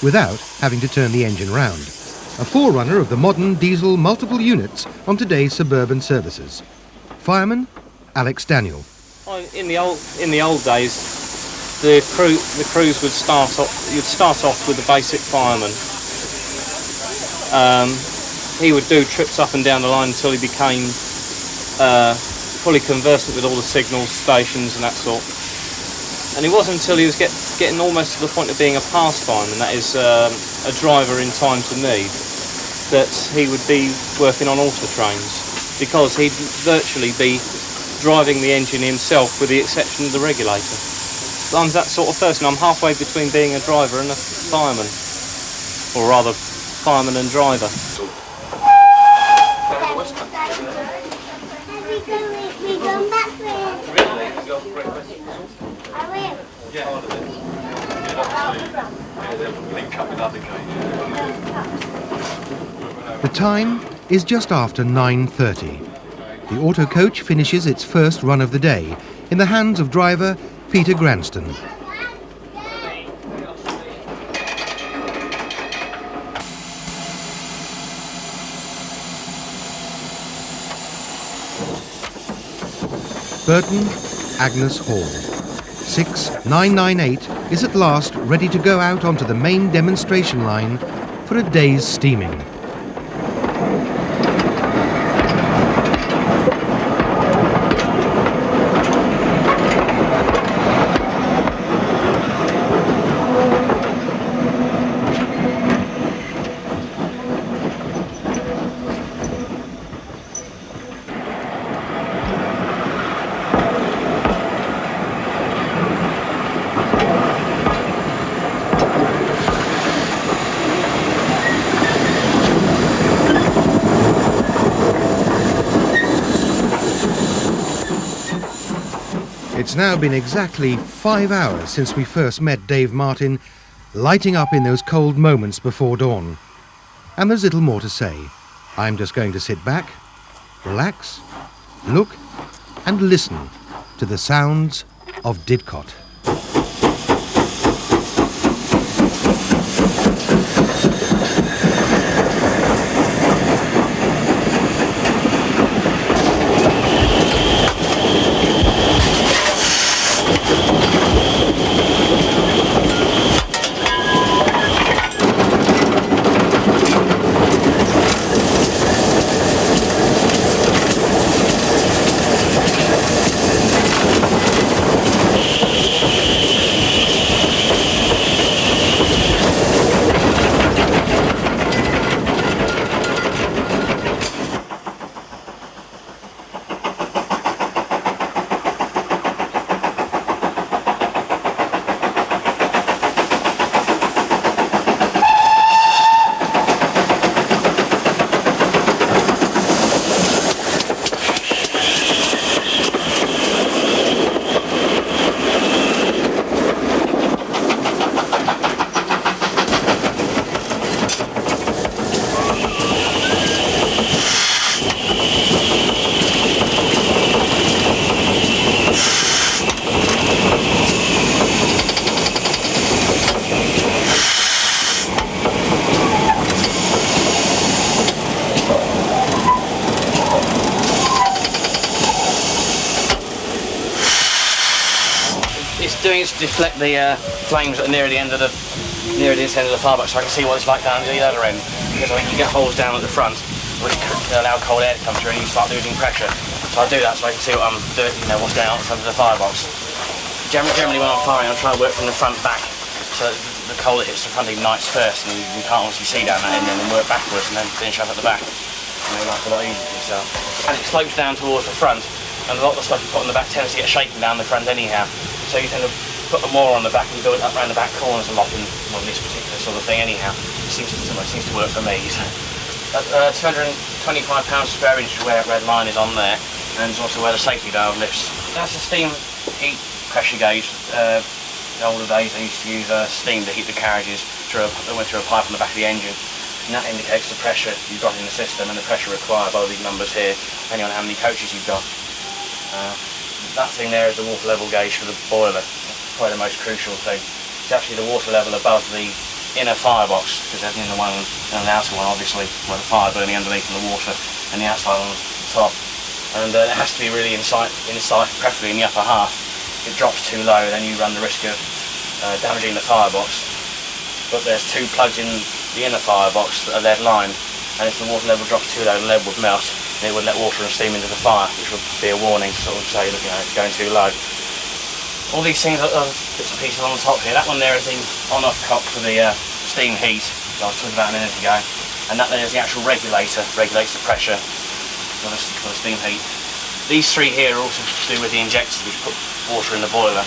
without having to turn the engine round. A forerunner of the modern diesel multiple units on today's suburban services. Fireman Alex Daniel. In the old days, the crews would start off. You'd start off with the basic fireman. He would do trips up and down the line until he became fully conversant with all the signals, stations and that sort. And it wasn't until he was getting almost to the point of being a pass fireman, that is a driver in time to need, that he would be working on auto trains, because he'd virtually be driving the engine himself with the exception of the regulator. So I'm that sort of person. I'm halfway between being a driver and a fireman, or rather fireman and driver. The time is just after 9:30. The auto coach finishes its first run of the day in the hands of driver Peter Granston. Burton Agnes Hall. 6998 is at last ready to go out onto the main demonstration line for a day's steaming. It's now been exactly 5 hours since we first met Dave Martin, lighting up in those cold moments before dawn. And there's little more to say. I'm just going to sit back, relax, look and listen to the sounds of Didcot. Doing it to deflect the flames that are near the end of the firebox, so I can see what it's like down the other end. Because I think you get holes down at the front, which allow cold air to come through, and you start losing pressure. So I do that so I can see what I'm doing, what's going on in front of the firebox. Generally, when I'm firing, I'm trying to work from the front back, so the coal that hits the front ignites first, and you can't obviously see down that end, and then work backwards, and then finish up at the back. And that's a lot easier for yourself. And it slopes down towards the front, and a lot of the stuff you put on the back tends to get shaken down the front anyhow. So you tend to put them more on the back and build it up around the back corners a lot in this particular sort of thing anyhow. It seems to work for me. So, £225 per square inch is where red line is on there, and it's also where the safety valve lifts. That's a steam heat pressure gauge. In the older days they used to use steam to heat the carriages through a pipe on the back of the engine. And that indicates the pressure you've got in the system and the pressure required by these numbers here, depending on how many coaches you've got. That thing there is the water level gauge for the boiler. That's probably the most crucial thing. It's actually the water level above the inner firebox, because there's an inner one and an outer one, obviously, where the fire burning underneath and the water, and the outside on the top. And it has to be really inside, preferably in the upper half. If it drops too low, then you run the risk of damaging the firebox. But there's two plugs in the inner firebox that are lead lined, and if the water level drops too low, the lead would melt. It would let water and steam into the fire, which would be a warning to sort of say, look, it's going too low. All these things are bits and pieces on the top here. That one there is the on-off cock for the steam heat that I was talking about a minute ago, and that there is the actual regulator, regulates the pressure for the steam heat. These three here are also to do with the injectors which put water in the boiler.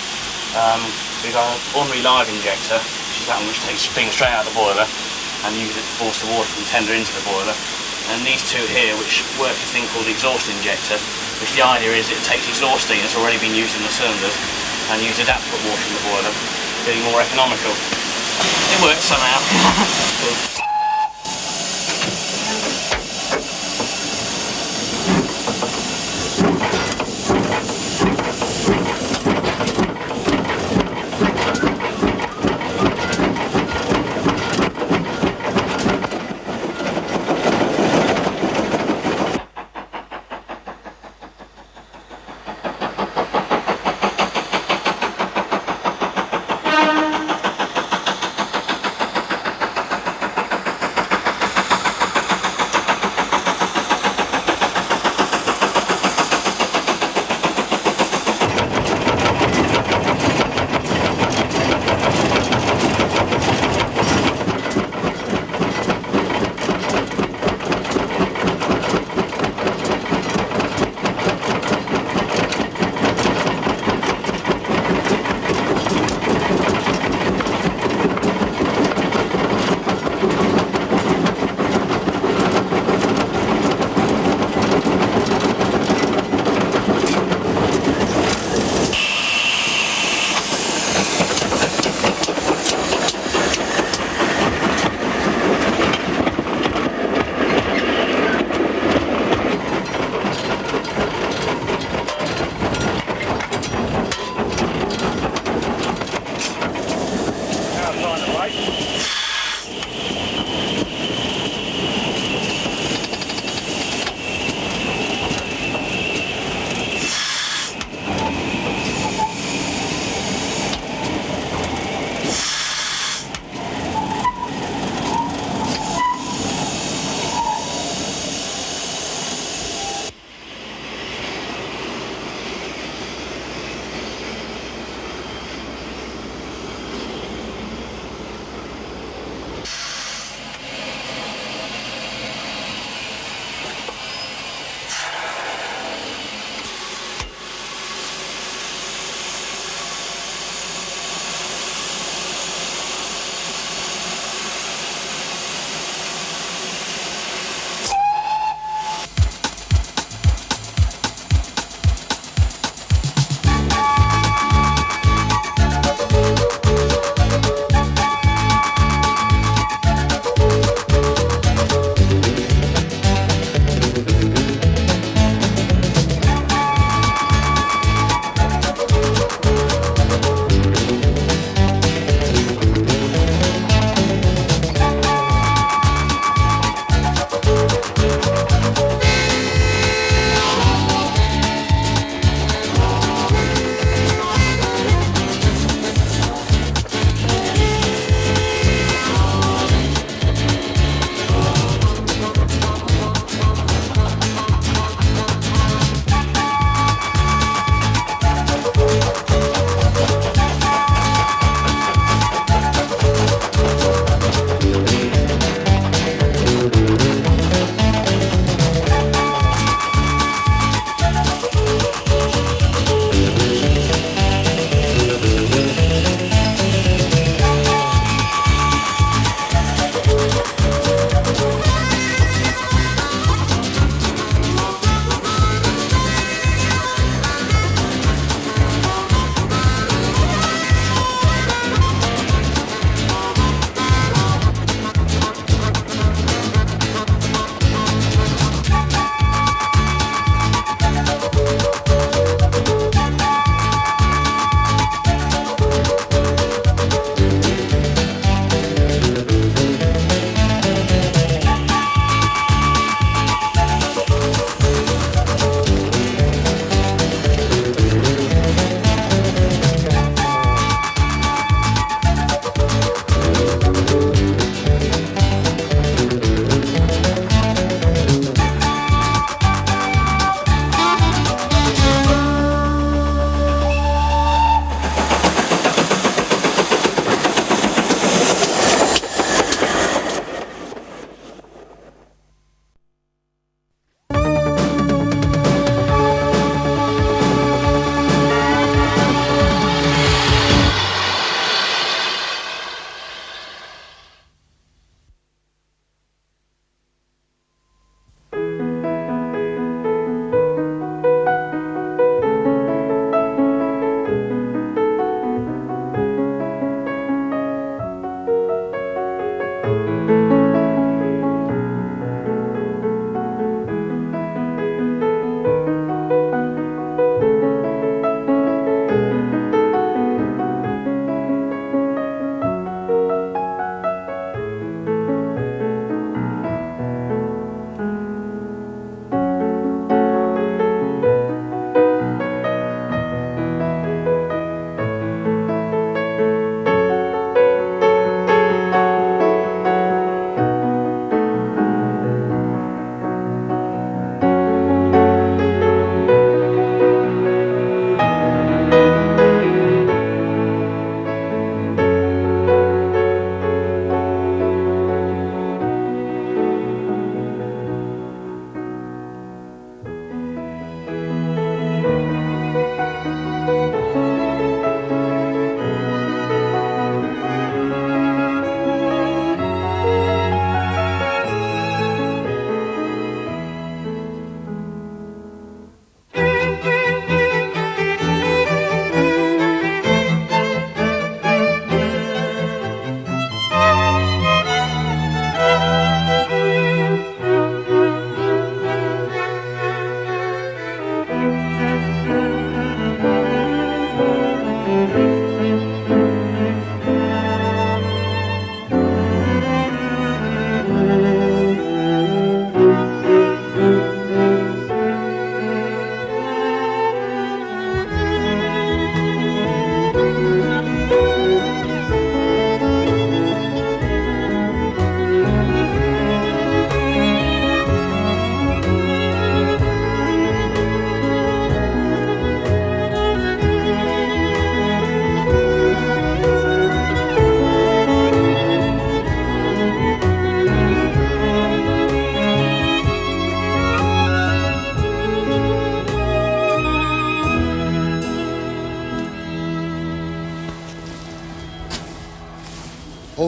We've got an ordinary live injector, which is that one which takes steam straight out of the boiler and uses it to force the water from the tender into the boiler. And these two here, which work a thing called the exhaust injector, which the idea is it takes exhaust steam that's already been used in the cylinders and uses that to put water in the boiler, being more economical. It works somehow.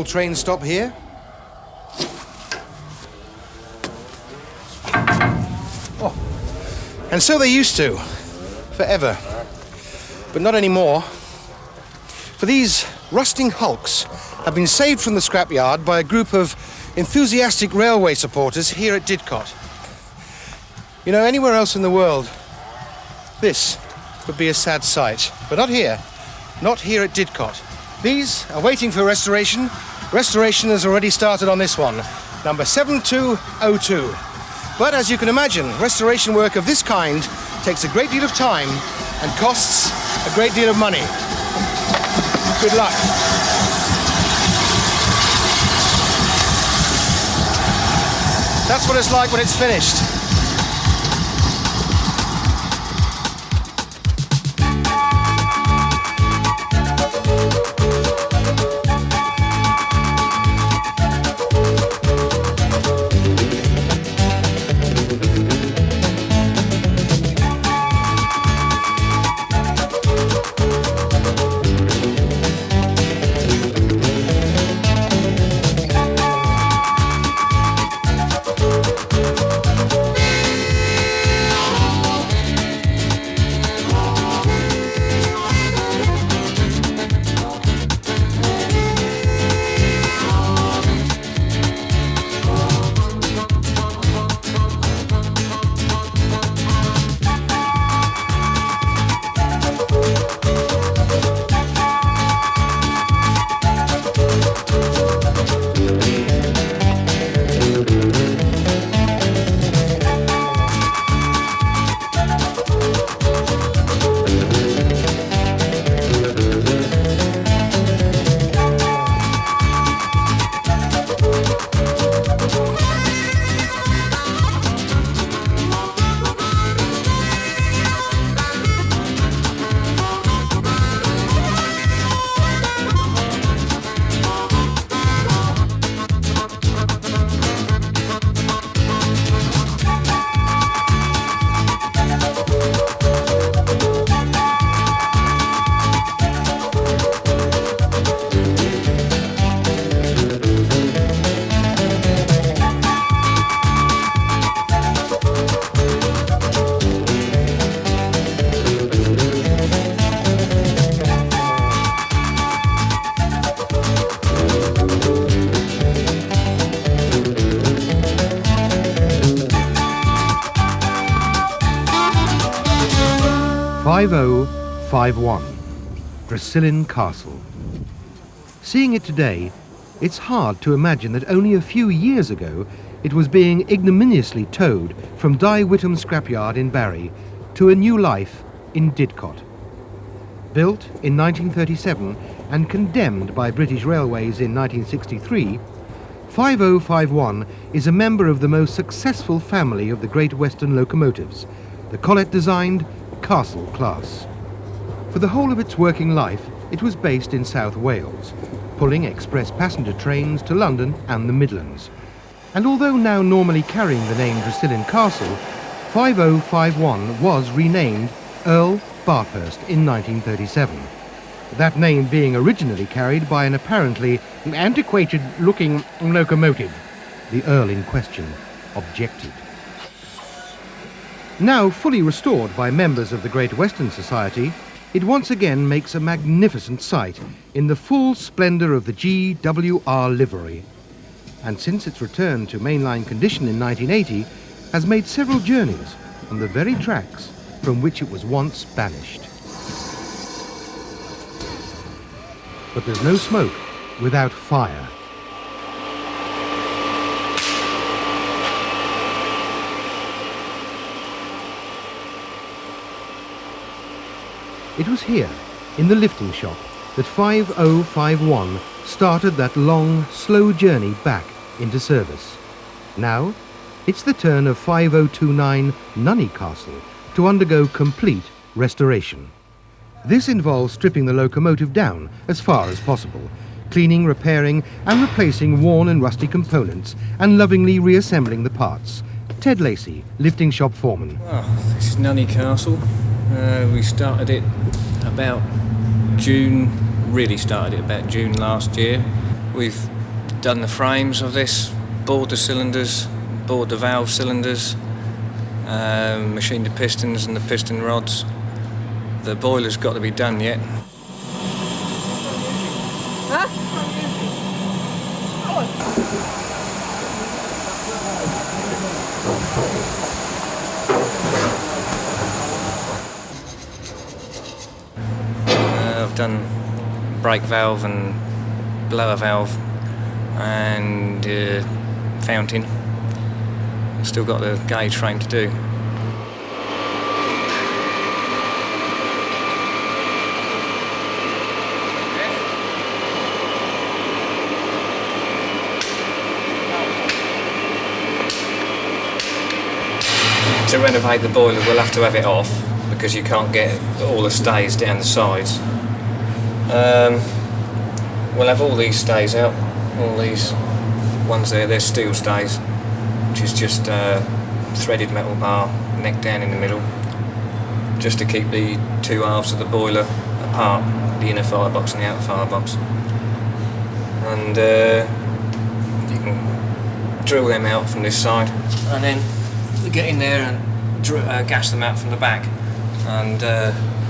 trains stop here. Oh. And so they used to, forever. But not anymore. For these rusting hulks have been saved from the scrapyard by a group of enthusiastic railway supporters here at Didcot. You know, anywhere else in the world, this would be a sad sight. But not here. Not here at Didcot. These are waiting for restoration. Restoration has already started on this one, number 7202. But as you can imagine, restoration work of this kind takes a great deal of time and costs a great deal of money. Good luck. That's what it's like when it's finished. "5051, Dracillin Castle." Seeing it today, it's hard to imagine that only a few years ago it was being ignominiously towed from Die Whittam scrapyard in Barry to a new life in Didcot. Built in 1937 and condemned by British Railways in 1963, 5051 is a member of the most successful family of the Great Western locomotives, the Collet-designed Castle class. For the whole of its working life, it was based in South Wales, pulling express passenger trains to London and the Midlands. And although now normally carrying the name Dracillin Castle, 5051 was renamed Earl Bathurst in 1937. That name being originally carried by an apparently antiquated-looking locomotive. The Earl in question objected. Now fully restored by members of the Great Western Society, it once again makes a magnificent sight in the full splendour of the GWR livery. And since its return to mainline condition in 1980, has made several journeys on the very tracks from which it was once banished. But there's no smoke without fire. It was here, in the lifting shop, that 5051 started that long, slow journey back into service. Now, it's the turn of 5029 Nunney Castle to undergo complete restoration. This involves stripping the locomotive down as far as possible, cleaning, repairing and replacing worn and rusty components and lovingly reassembling the parts. Ted Lacey, lifting shop foreman. Oh, this is Nunney Castle. We started it about June, really started it about June last year. We've done the frames of this, bored the cylinders, bored the valve cylinders, machined the pistons and the piston rods. The boiler's got to be done yet. I've done brake valve and blower valve and fountain. I've still got the gauge frame to do. To renovate the boiler, we'll have to have it off because you can't get all the stays down the sides. We'll have all these stays out, all these ones there, they're steel stays, which is just threaded metal bar, neck down in the middle, just to keep the two halves of the boiler apart, the inner firebox and the outer firebox. And you can drill them out from this side, and then we get in there and gas them out from the back, and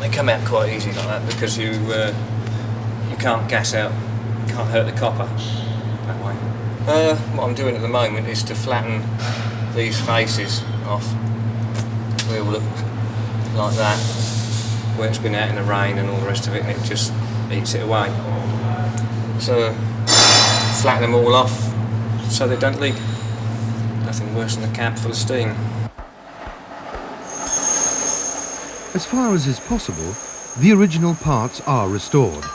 they come out quite easy like that because you can't gas out, you can't hurt the copper that way. What I'm doing at the moment is to flatten these faces off. They all look like that, where it's been out in the rain and all the rest of it, and it just eats it away. So flatten them all off so they don't leak. Nothing worse than a cab full of steam. As far as is possible, the original parts are restored,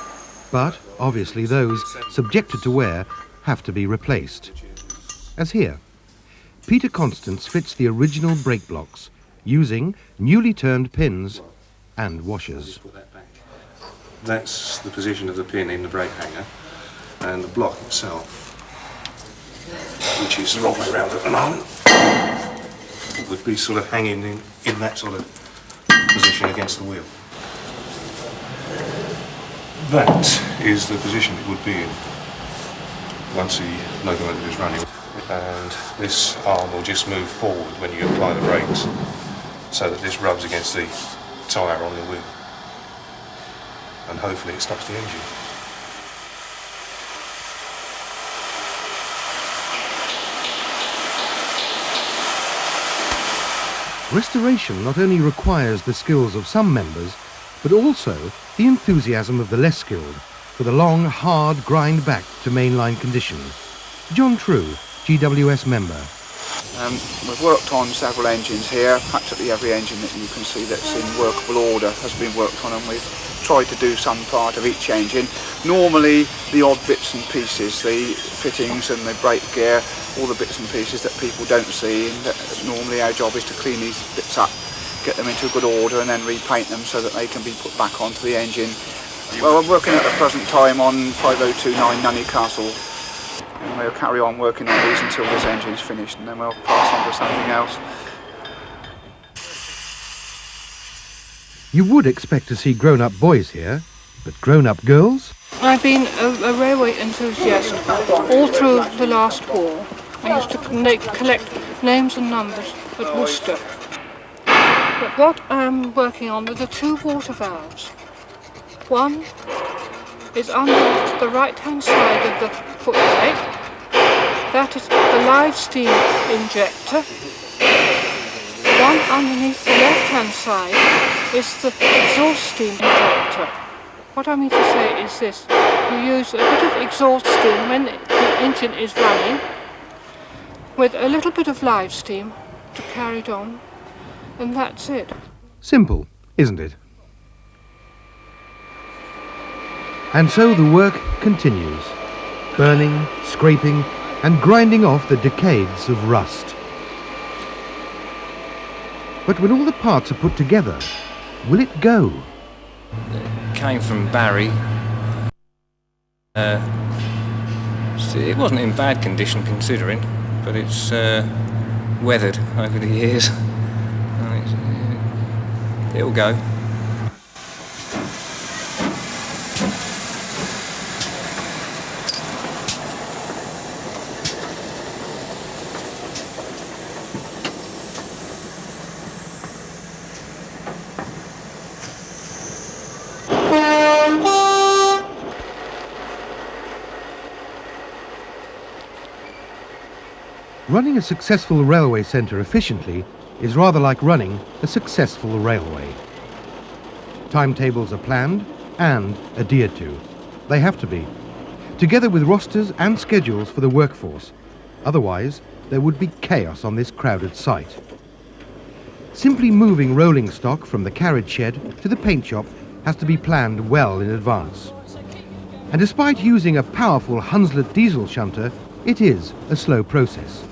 but obviously those subjected to wear have to be replaced. As here, Peter Constance fits the original brake blocks using newly turned pins and washers. That's the position of the pin in the brake hanger, and the block itself, which is the wrong way around at the moment, would be sort of hanging in that sort of position against the wheel. That is the position it would be in once the locomotive is running. And this arm will just move forward when you apply the brakes, so that this rubs against the tyre on the wheel. And hopefully it stops the engine. Restoration not only requires the skills of some members, but also the enthusiasm of the less skilled for the long, hard grind back to mainline conditions. John True, GWS member. We've worked on several engines here. Practically every engine that you can see that's in workable order has been worked on, and we've tried to do some part of each engine. Normally the odd bits and pieces, the fittings and the brake gear, all the bits and pieces that people don't see, and normally our job is to clean these bits up, get them into good order and then repaint them so that they can be put back onto the engine. Well, we're working at the present time on 5029 Nunney Castle, and we'll carry on working on these until this engine's finished, and then we'll pass on to something else. You would expect to see grown-up boys here, but grown-up girls? I've been a railway enthusiast all through the last war. I used to collect names and numbers at Worcester. But what I'm working on are the two water valves. One is under the right-hand side of the foot brake. That is the live steam injector. One underneath the left-hand side is the exhaust steam injector. What I mean to say is this: you use a bit of exhaust steam when the engine is running, with a little bit of live steam to carry it on, and that's it. Simple, isn't it? And so the work continues, burning, scraping, and grinding off the decades of rust. But when all the parts are put together, will it go? It came from Barry. It wasn't in bad condition considering, but it's weathered over the years. It'll go. Running a successful railway centre efficiently is rather like running a successful railway. Timetables are planned and adhered to. They have to be, together with rosters and schedules for the workforce. Otherwise, there would be chaos on this crowded site. Simply moving rolling stock from the carriage shed to the paint shop has to be planned well in advance. And despite using a powerful Hunslet diesel shunter, it is a slow process.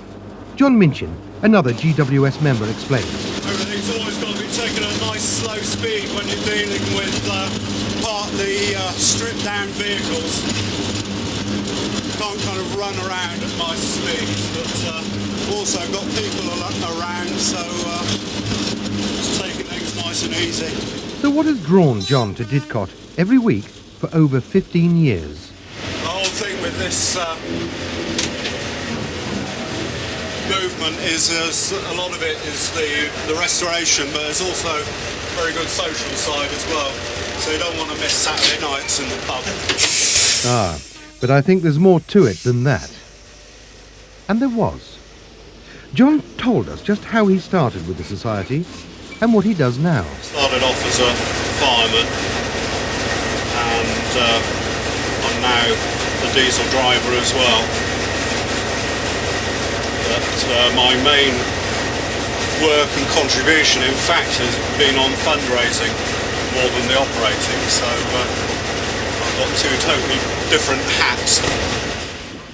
John Minchin, another GWS member, explains. Everything's always got to be taken at a nice slow speed when you're dealing with partly stripped down vehicles. You can't kind of run around at nice speeds, but also got people around, so just taking things nice and easy. So what has drawn John to Didcot every week for over 15 years? The whole thing with this movement is a lot of it is the restoration, but there's also a very good social side as well. So you don't want to miss Saturday nights in the pub. Ah, but I think there's more to it than that. And there was. John told us just how he started with the society and what he does now. Started off as a fireman, and I'm now the diesel driver as well. But my main work and contribution, in fact, has been on fundraising more than the operating, so I've got two totally different hats.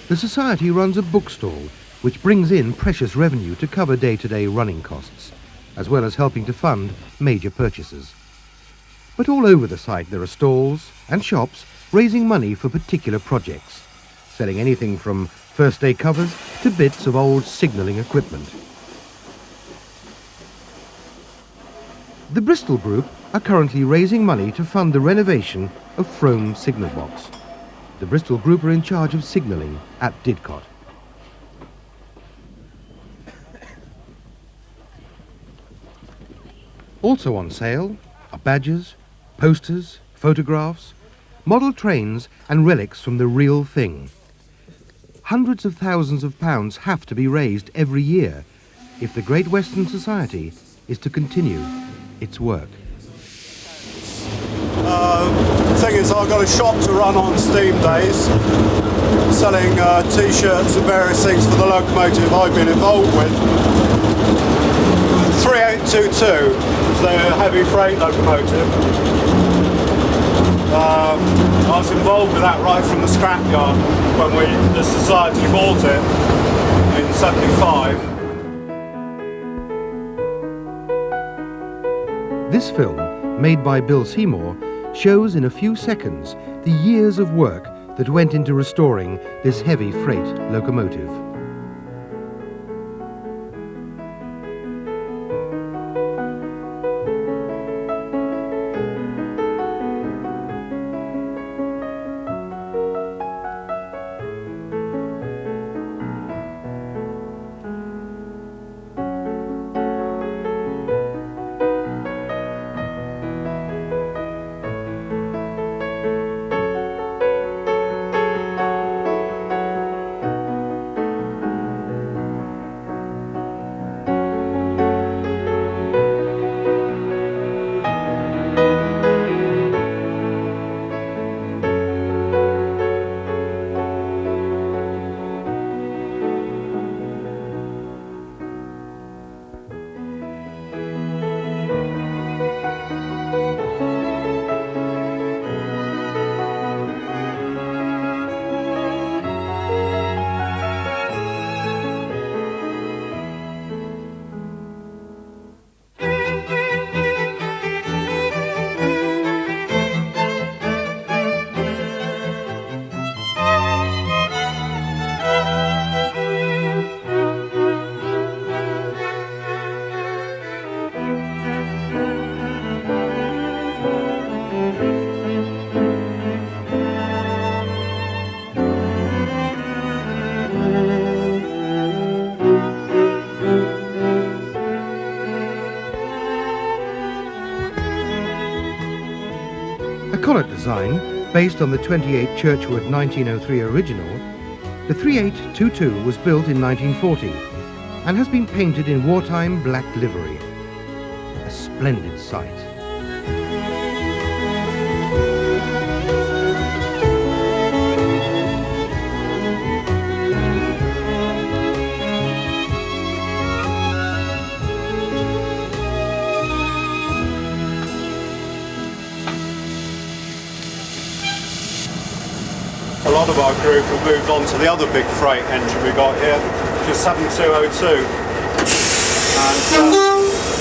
The society runs a bookstall which brings in precious revenue to cover day-to-day running costs, as well as helping to fund major purchases. But all over the site there are stalls and shops raising money for particular projects, selling anything from first aid covers to bits of old signalling equipment. The Bristol Group are currently raising money to fund the renovation of Frome's signal box. The Bristol Group are in charge of signalling at Didcot. Also on sale are badges, posters, photographs, model trains and relics from the real thing. Hundreds of thousands of pounds have to be raised every year if the Great Western Society is to continue its work. The thing is, I've got a shop to run on steam days, selling t-shirts and various things for the locomotive I've been involved with. 3822 is the heavy freight locomotive. I was involved with that right from the scrapyard when the society bought it in '75. This film, made by Bill Seymour, shows in a few seconds the years of work that went into restoring this heavy freight locomotive. Collet design, based on the 28 Churchwood 1903 original, the 3822 was built in 1940 and has been painted in wartime black livery. A splendid sight. A lot of our group have moved on to the other big freight engine we got here, which is 7202, and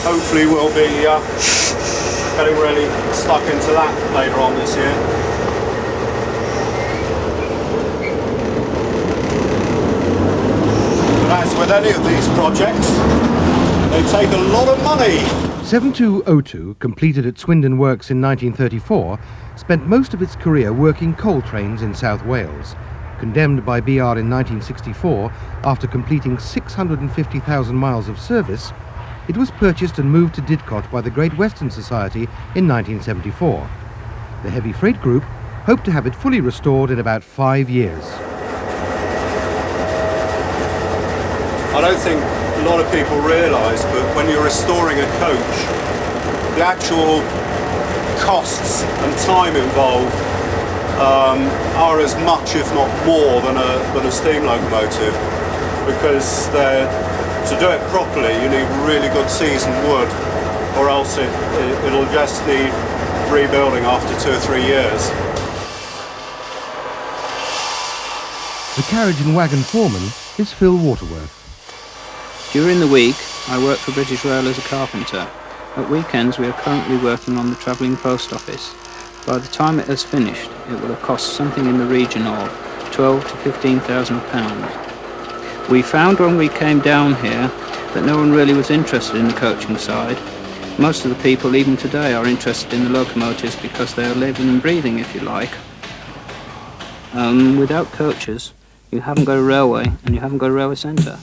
hopefully we'll be getting really stuck into that later on this year. But as with any of these projects, they take a lot of money. 7202, completed at Swindon Works in 1934, spent most of its career working coal trains in South Wales. Condemned by BR in 1964 after completing 650,000 miles of service, it was purchased and moved to Didcot by the Great Western Society in 1974. The heavy freight group hoped to have it fully restored in about 5 years. I don't think a lot of people realise, but when you're restoring a coach, the actual costs and time involved are as much, if not more, than a steam locomotive, because to do it properly you need really good seasoned wood, or else it'll just need rebuilding after 2 or 3 years. The carriage and wagon foreman is Phil Waterworth. During the week, I work for British Rail as a carpenter. At weekends, we are currently working on the travelling post office. By the time it has finished, it will have cost something in the region of £12,000 to £15,000. We found when we came down here that no one really was interested in the coaching side. Most of the people, even today, are interested in the locomotives because they are living and breathing, if you like. Without coaches, you haven't got a railway and you haven't got a railway centre.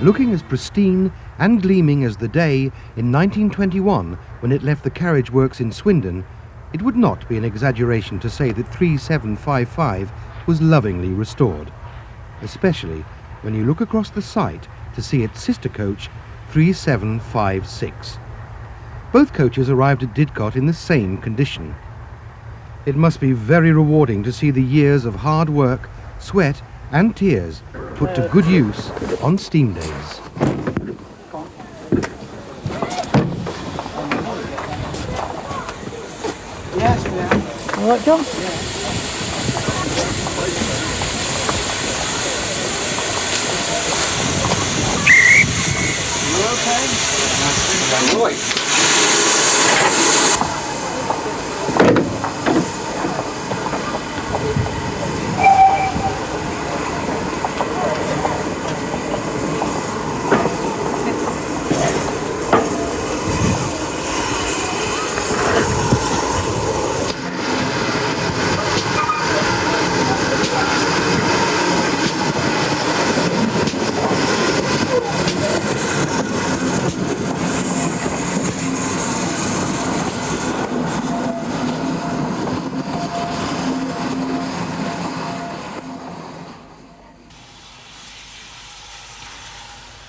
Looking as pristine and gleaming as the day in 1921 when it left the carriage works in Swindon, it would not be an exaggeration to say that 3755 was lovingly restored, especially when you look across the site to see its sister coach 3756. Both coaches arrived at Didcot in the same condition. It must be very rewarding to see the years of hard work, sweat and tears put to good use on steam days. Yes, we are. All right, John? You okay? Right.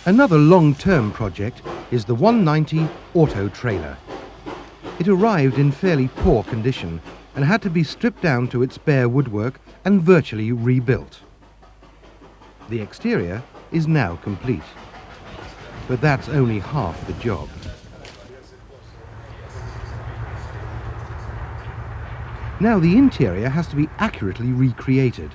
Another long-term project is the 190 Auto Trailer. It arrived in fairly poor condition and had to be stripped down to its bare woodwork and virtually rebuilt. The exterior is now complete. But that's only half the job. Now the interior has to be accurately recreated.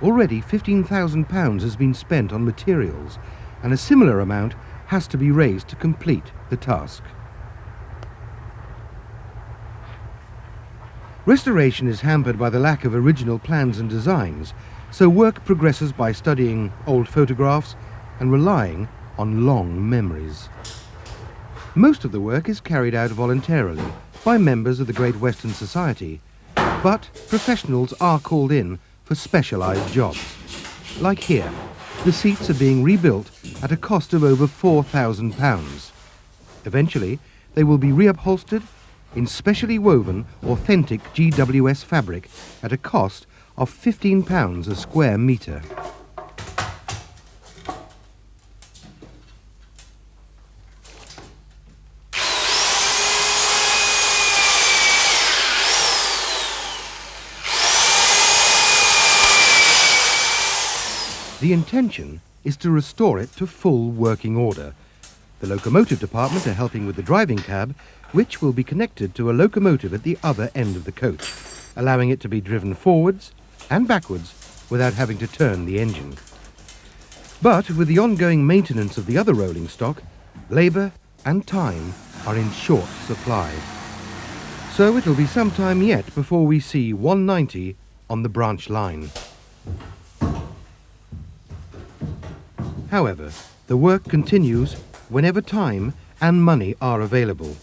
Already £15,000 has been spent on materials, and a similar amount has to be raised to complete the task. Restoration is hampered by the lack of original plans and designs, so work progresses by studying old photographs and relying on long memories. Most of the work is carried out voluntarily by members of the Great Western Society, but professionals are called in for specialised jobs. Like here, the seats are being rebuilt at a cost of over £4,000. Eventually, they will be reupholstered in specially woven, authentic GWS fabric at a cost of £15 a square metre. The intention is to restore it to full working order. The locomotive department are helping with the driving cab, which will be connected to a locomotive at the other end of the coach, allowing it to be driven forwards and backwards without having to turn the engine. But with the ongoing maintenance of the other rolling stock, labour and time are in short supply. So it'll be some time yet before we see 190 on the branch line. However, the work continues whenever time and money are available.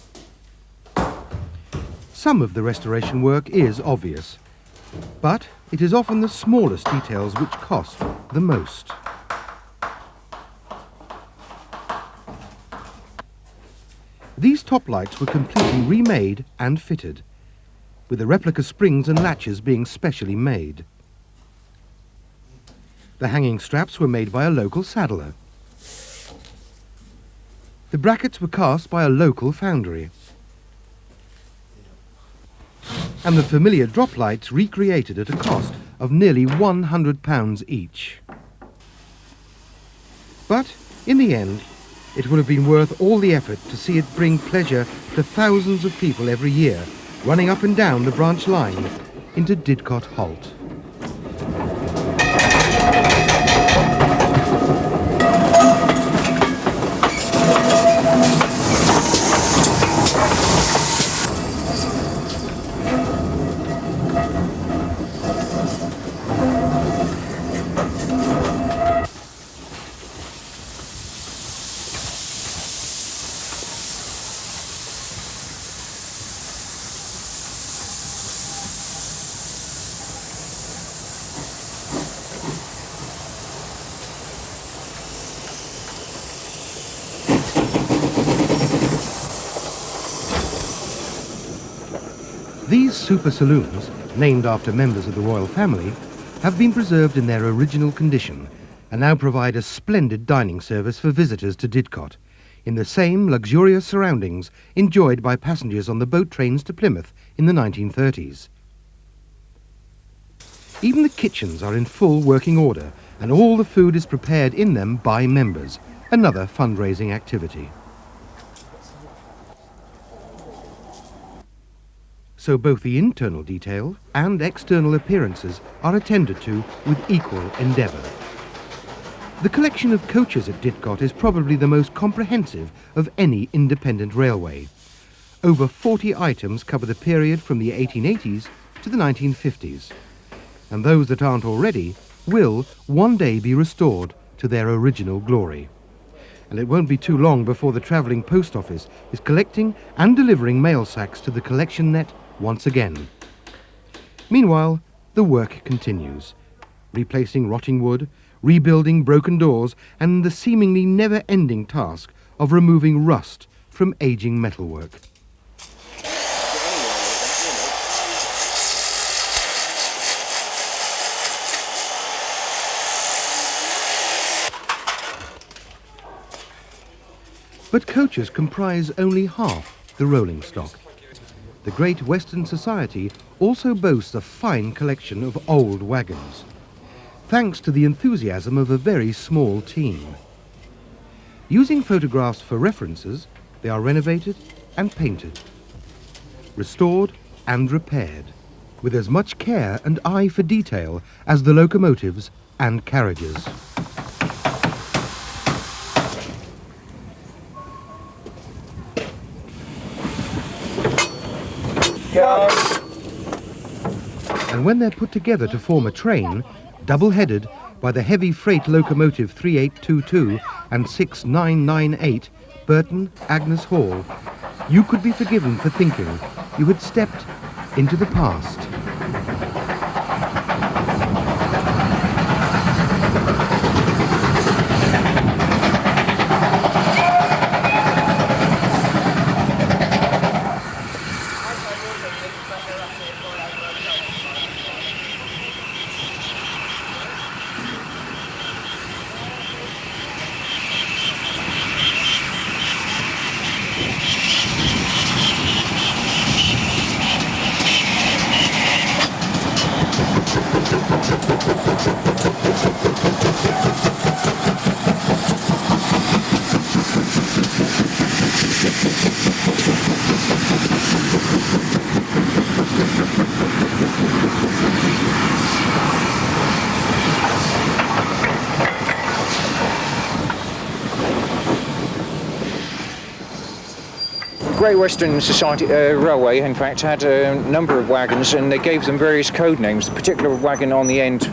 Some of the restoration work is obvious, but it is often the smallest details which cost the most. These top lights were completely remade and fitted, with the replica springs and latches being specially made. The hanging straps were made by a local saddler. The brackets were cast by a local foundry. And the familiar drop lights recreated at a cost of nearly £100 each. But in the end, it would have been worth all the effort to see it bring pleasure to thousands of people every year, running up and down the branch line into Didcot Halt. These super saloons, named after members of the royal family, have been preserved in their original condition and now provide a splendid dining service for visitors to Didcot, in the same luxurious surroundings enjoyed by passengers on the boat trains to Plymouth in the 1930s. Even the kitchens are in full working order, and all the food is prepared in them by members, another fundraising activity. So both the internal detail and external appearances are attended to with equal endeavour. The collection of coaches at Didcot is probably the most comprehensive of any independent railway. Over 40 items cover the period from the 1880s to the 1950s, and those that aren't already will one day be restored to their original glory. And it won't be too long before the travelling post office is collecting and delivering mail sacks to the collection net once again. Meanwhile, the work continues, replacing rotting wood, rebuilding broken doors, and the seemingly never-ending task of removing rust from ageing metalwork. But coaches comprise only half the rolling stock. The Great Western Society also boasts a fine collection of old wagons, thanks to the enthusiasm of a very small team. Using photographs for references, they are renovated and painted, restored and repaired, with as much care and eye for detail as the locomotives and carriages. And when they're put together to form a train, double-headed by the heavy freight locomotive 3822 and 6998, Burton Agnes Hall, you could be forgiven for thinking you had stepped into the past. Great Western Society Railway, in fact, had a number of wagons, and they gave them various code names. The particular wagon on the end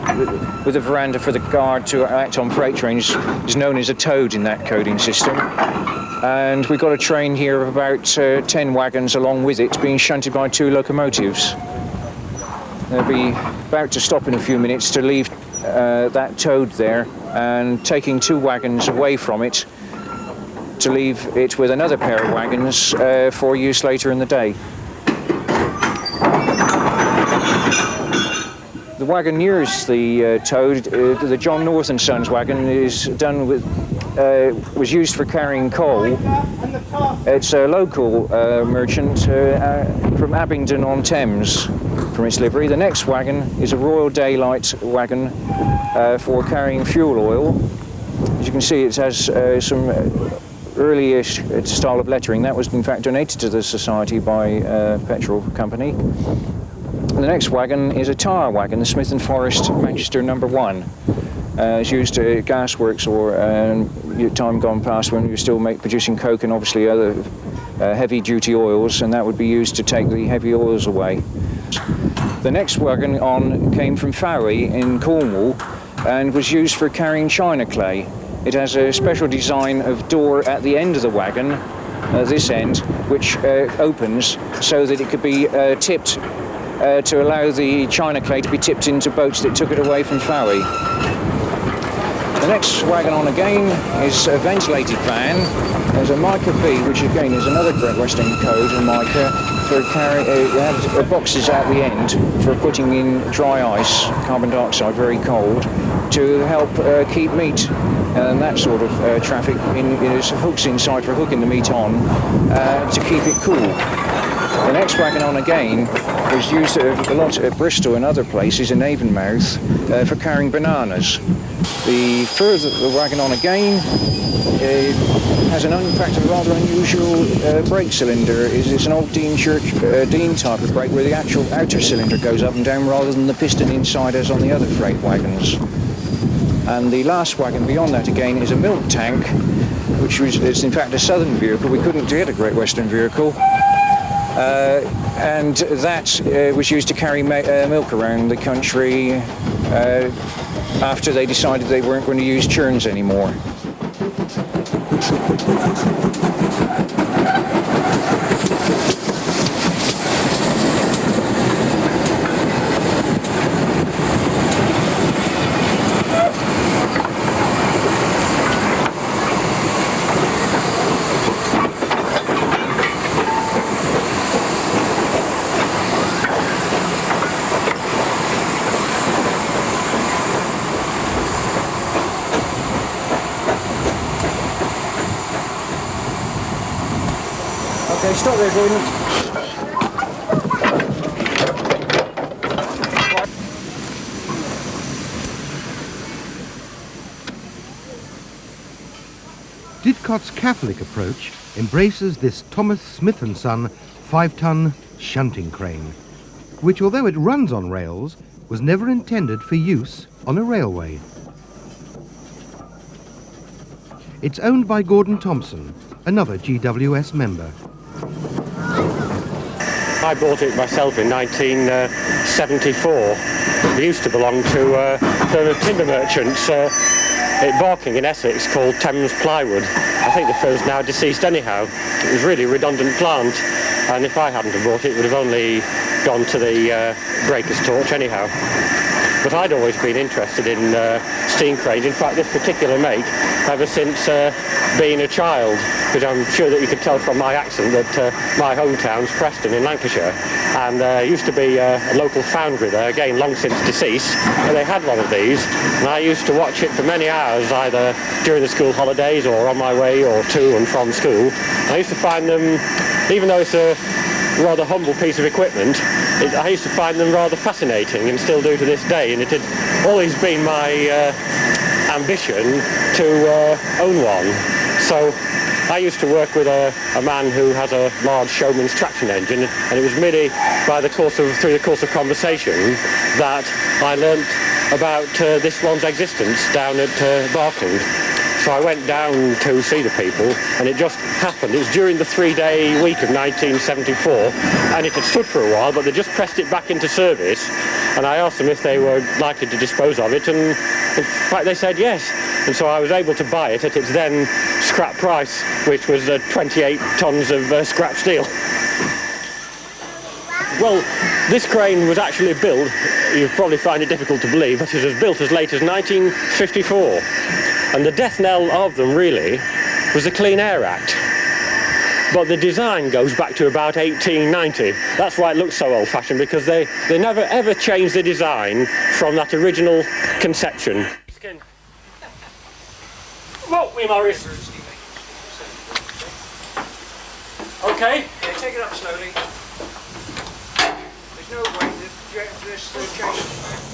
with a veranda for the guard to act on freight trains is known as a toad in that coding system. And we've got a train here of about 10 wagons along with it, being shunted by 2 locomotives. They'll be about to stop in a few minutes to leave that toad there, and taking 2 wagons away from it to leave it with another pair of wagons for use later in the day. The wagon nearest the toad, the John North and Sons wagon, is done with was used for carrying coal. It's a local merchant from Abingdon-on-Thames from its livery. The next wagon is a Royal Daylight wagon for carrying fuel oil. As you can see, it has some early-ish style of lettering. That was in fact donated to the society by a petrol company. The next wagon is a tire wagon, the Smith and Forrest Manchester No. 1. It's used at gasworks or time gone past when we were still producing coke and obviously other heavy-duty oils, and that would be used to take the heavy oils away. The next wagon on came from Fowey in Cornwall and was used for carrying china clay. It has a special design of door at the end of the wagon, this end, which opens so that it could be tipped to allow the china clay to be tipped into boats that took it away from Fowey. The next wagon on again is a ventilated van. There's a mica B, which again is another Great Western code, a mica, for carrying, it had boxes at the end for putting in dry ice, carbon dioxide, very cold, to help keep meat and that sort of traffic in. There's hooks inside for hooking the meat on to keep it cool. The next wagon on again was used a lot at Bristol and other places in Avonmouth for carrying bananas. The wagon on again has in fact a rather unusual brake cylinder. It's an old Dean type of brake where the actual outer cylinder goes up and down rather than the piston inside as on the other freight wagons. And the last wagon beyond that again is a milk tank, which is in fact a southern vehicle. We couldn't get a Great Western vehicle. And that was used to carry milk around the country after they decided they weren't going to use churns anymore. Okay, stop there, Gordon. Didcot's Catholic approach embraces this Thomas Smith & Son 5-ton shunting crane, which, although it runs on rails, was never intended for use on a railway. It's owned by Gordon Thompson, another GWS member. I bought it myself in 1974. It used to belong to a firm of timber merchants at Barking in Essex called Thames Plywood. I think the firm's now deceased anyhow. It was really a redundant plant, and if I hadn't have bought it, it would have only gone to the breaker's torch anyhow. But I'd always been interested in steam cranes, in fact this particular make, ever since being a child, because I'm sure that you could tell from my accent that my hometown's Preston in Lancashire, and there used to be a local foundry there, again long since deceased, and they had one of these, and I used to watch it for many hours, either during the school holidays or on my way or to and from school. I used to find them, even though it's a rather humble piece of equipment, I used to find them rather fascinating, and still do to this day, and it had always been my ambition to own one. So I used to work with a man who has a large showman's traction engine, and it was merely through the course of conversation that I learnt about this one's existence down at Barking. So I went down to see the people, and it just happened. It was during the 3-day week of 1974, and it had stood for a while, but they just pressed it back into service, and I asked them if they were likely to dispose of it, and in fact they said yes. And so I was able to buy it at its then scrap price, which was 28 tons of scrap steel. Well, this crane was actually built, you'll probably find it difficult to believe, but it was built as late as 1954. And the death knell of them, really, was the Clean Air Act. But the design goes back to about 1890. That's why it looks so old-fashioned, because they never ever changed the design from that original conception. Whoa, me, Morris. Okay. Yeah, take it up slowly. There's no way to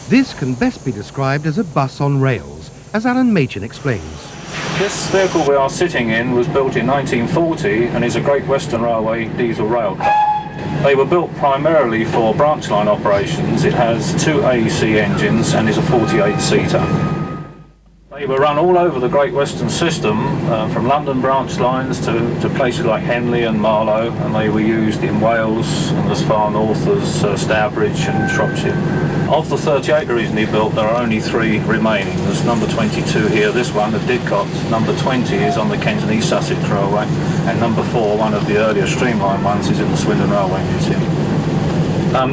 This can best be described as a bus on rails, as Alan Machin explains. This vehicle we are sitting in was built in 1940 and is a Great Western Railway diesel rail car. They were built primarily for branch line operations. It has 2 AEC engines and is a 48-seater. They were run all over the Great Western system, from London branch lines to places like Henley and Marlow, and they were used in Wales and as far north as Stourbridge and Shropshire. Of the 38 originally built, there are only 3 remaining. There's number 22 here, this one at Didcot. Number 20 is on the Kent and East Sussex Railway, and number 4, one of the earlier streamline ones, is in the Swindon Railway Museum.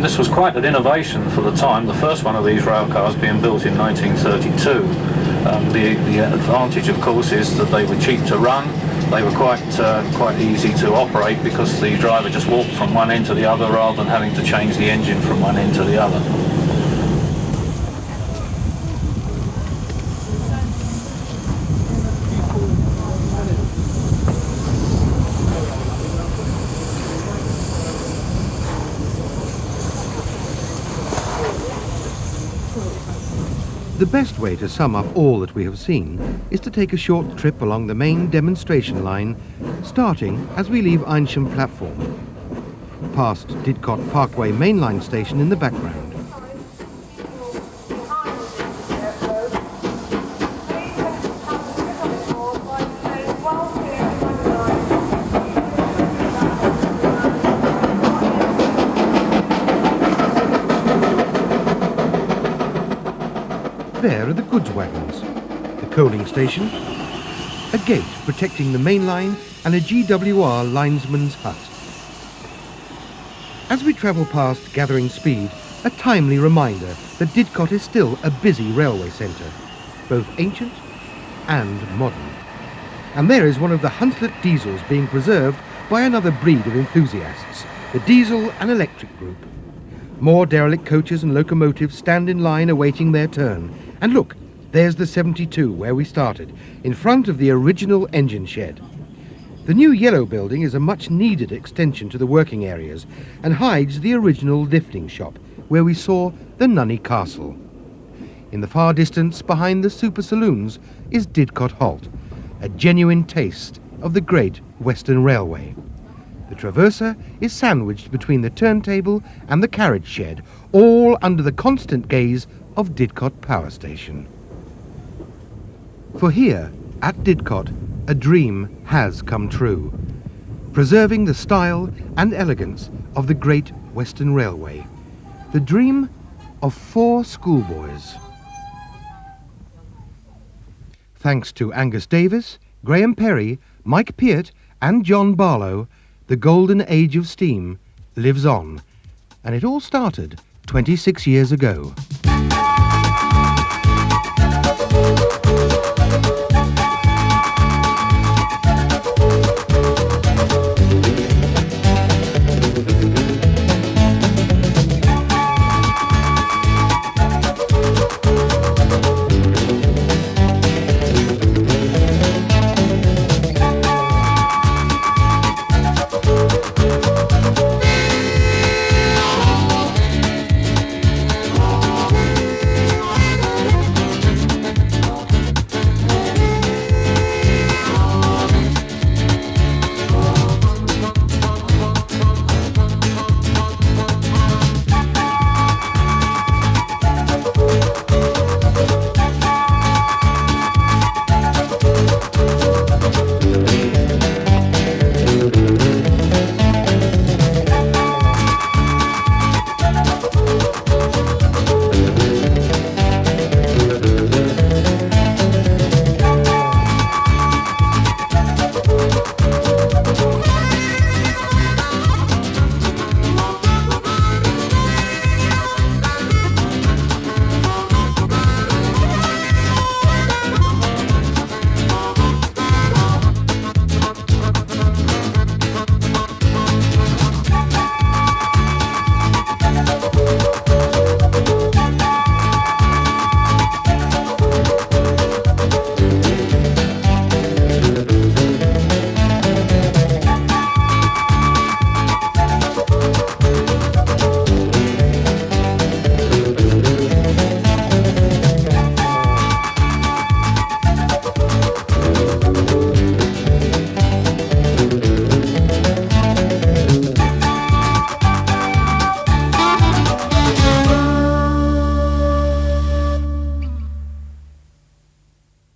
This was quite an innovation for the time, the first one of these rail cars being built in 1932. The advantage, of course, is that they were cheap to run. They were quite easy to operate because the driver just walked from one end to the other rather than having to change the engine from one end to the other. The best way to sum up all that we have seen is to take a short trip along the main demonstration line, starting as we leave Eynsham platform, past Didcot Parkway mainline station in the background. There are the goods wagons, the coaling station, a gate protecting the main line, and a GWR linesman's hut. As we travel past Gathering Speed, a timely reminder that Didcot is still a busy railway centre, both ancient and modern. And there is one of the Hunslet diesels being preserved by another breed of enthusiasts, the diesel and electric group. More derelict coaches and locomotives stand in line awaiting their turn. And look, there's the 72 where we started, in front of the original engine shed. The new yellow building is a much needed extension to the working areas and hides the original lifting shop where we saw the Nunny Castle. In the far distance behind the super saloons is Didcot Halt, a genuine taste of the Great Western Railway. The traverser is sandwiched between the turntable and the carriage shed, all under the constant gaze of Didcot Power Station. For here, at Didcot, a dream has come true, preserving the style and elegance of the Great Western Railway, the dream of 4 schoolboys. Thanks to Angus Davis, Graham Perry, Mike Peart and John Barlow, the golden age of steam lives on, and it all started 26 years ago.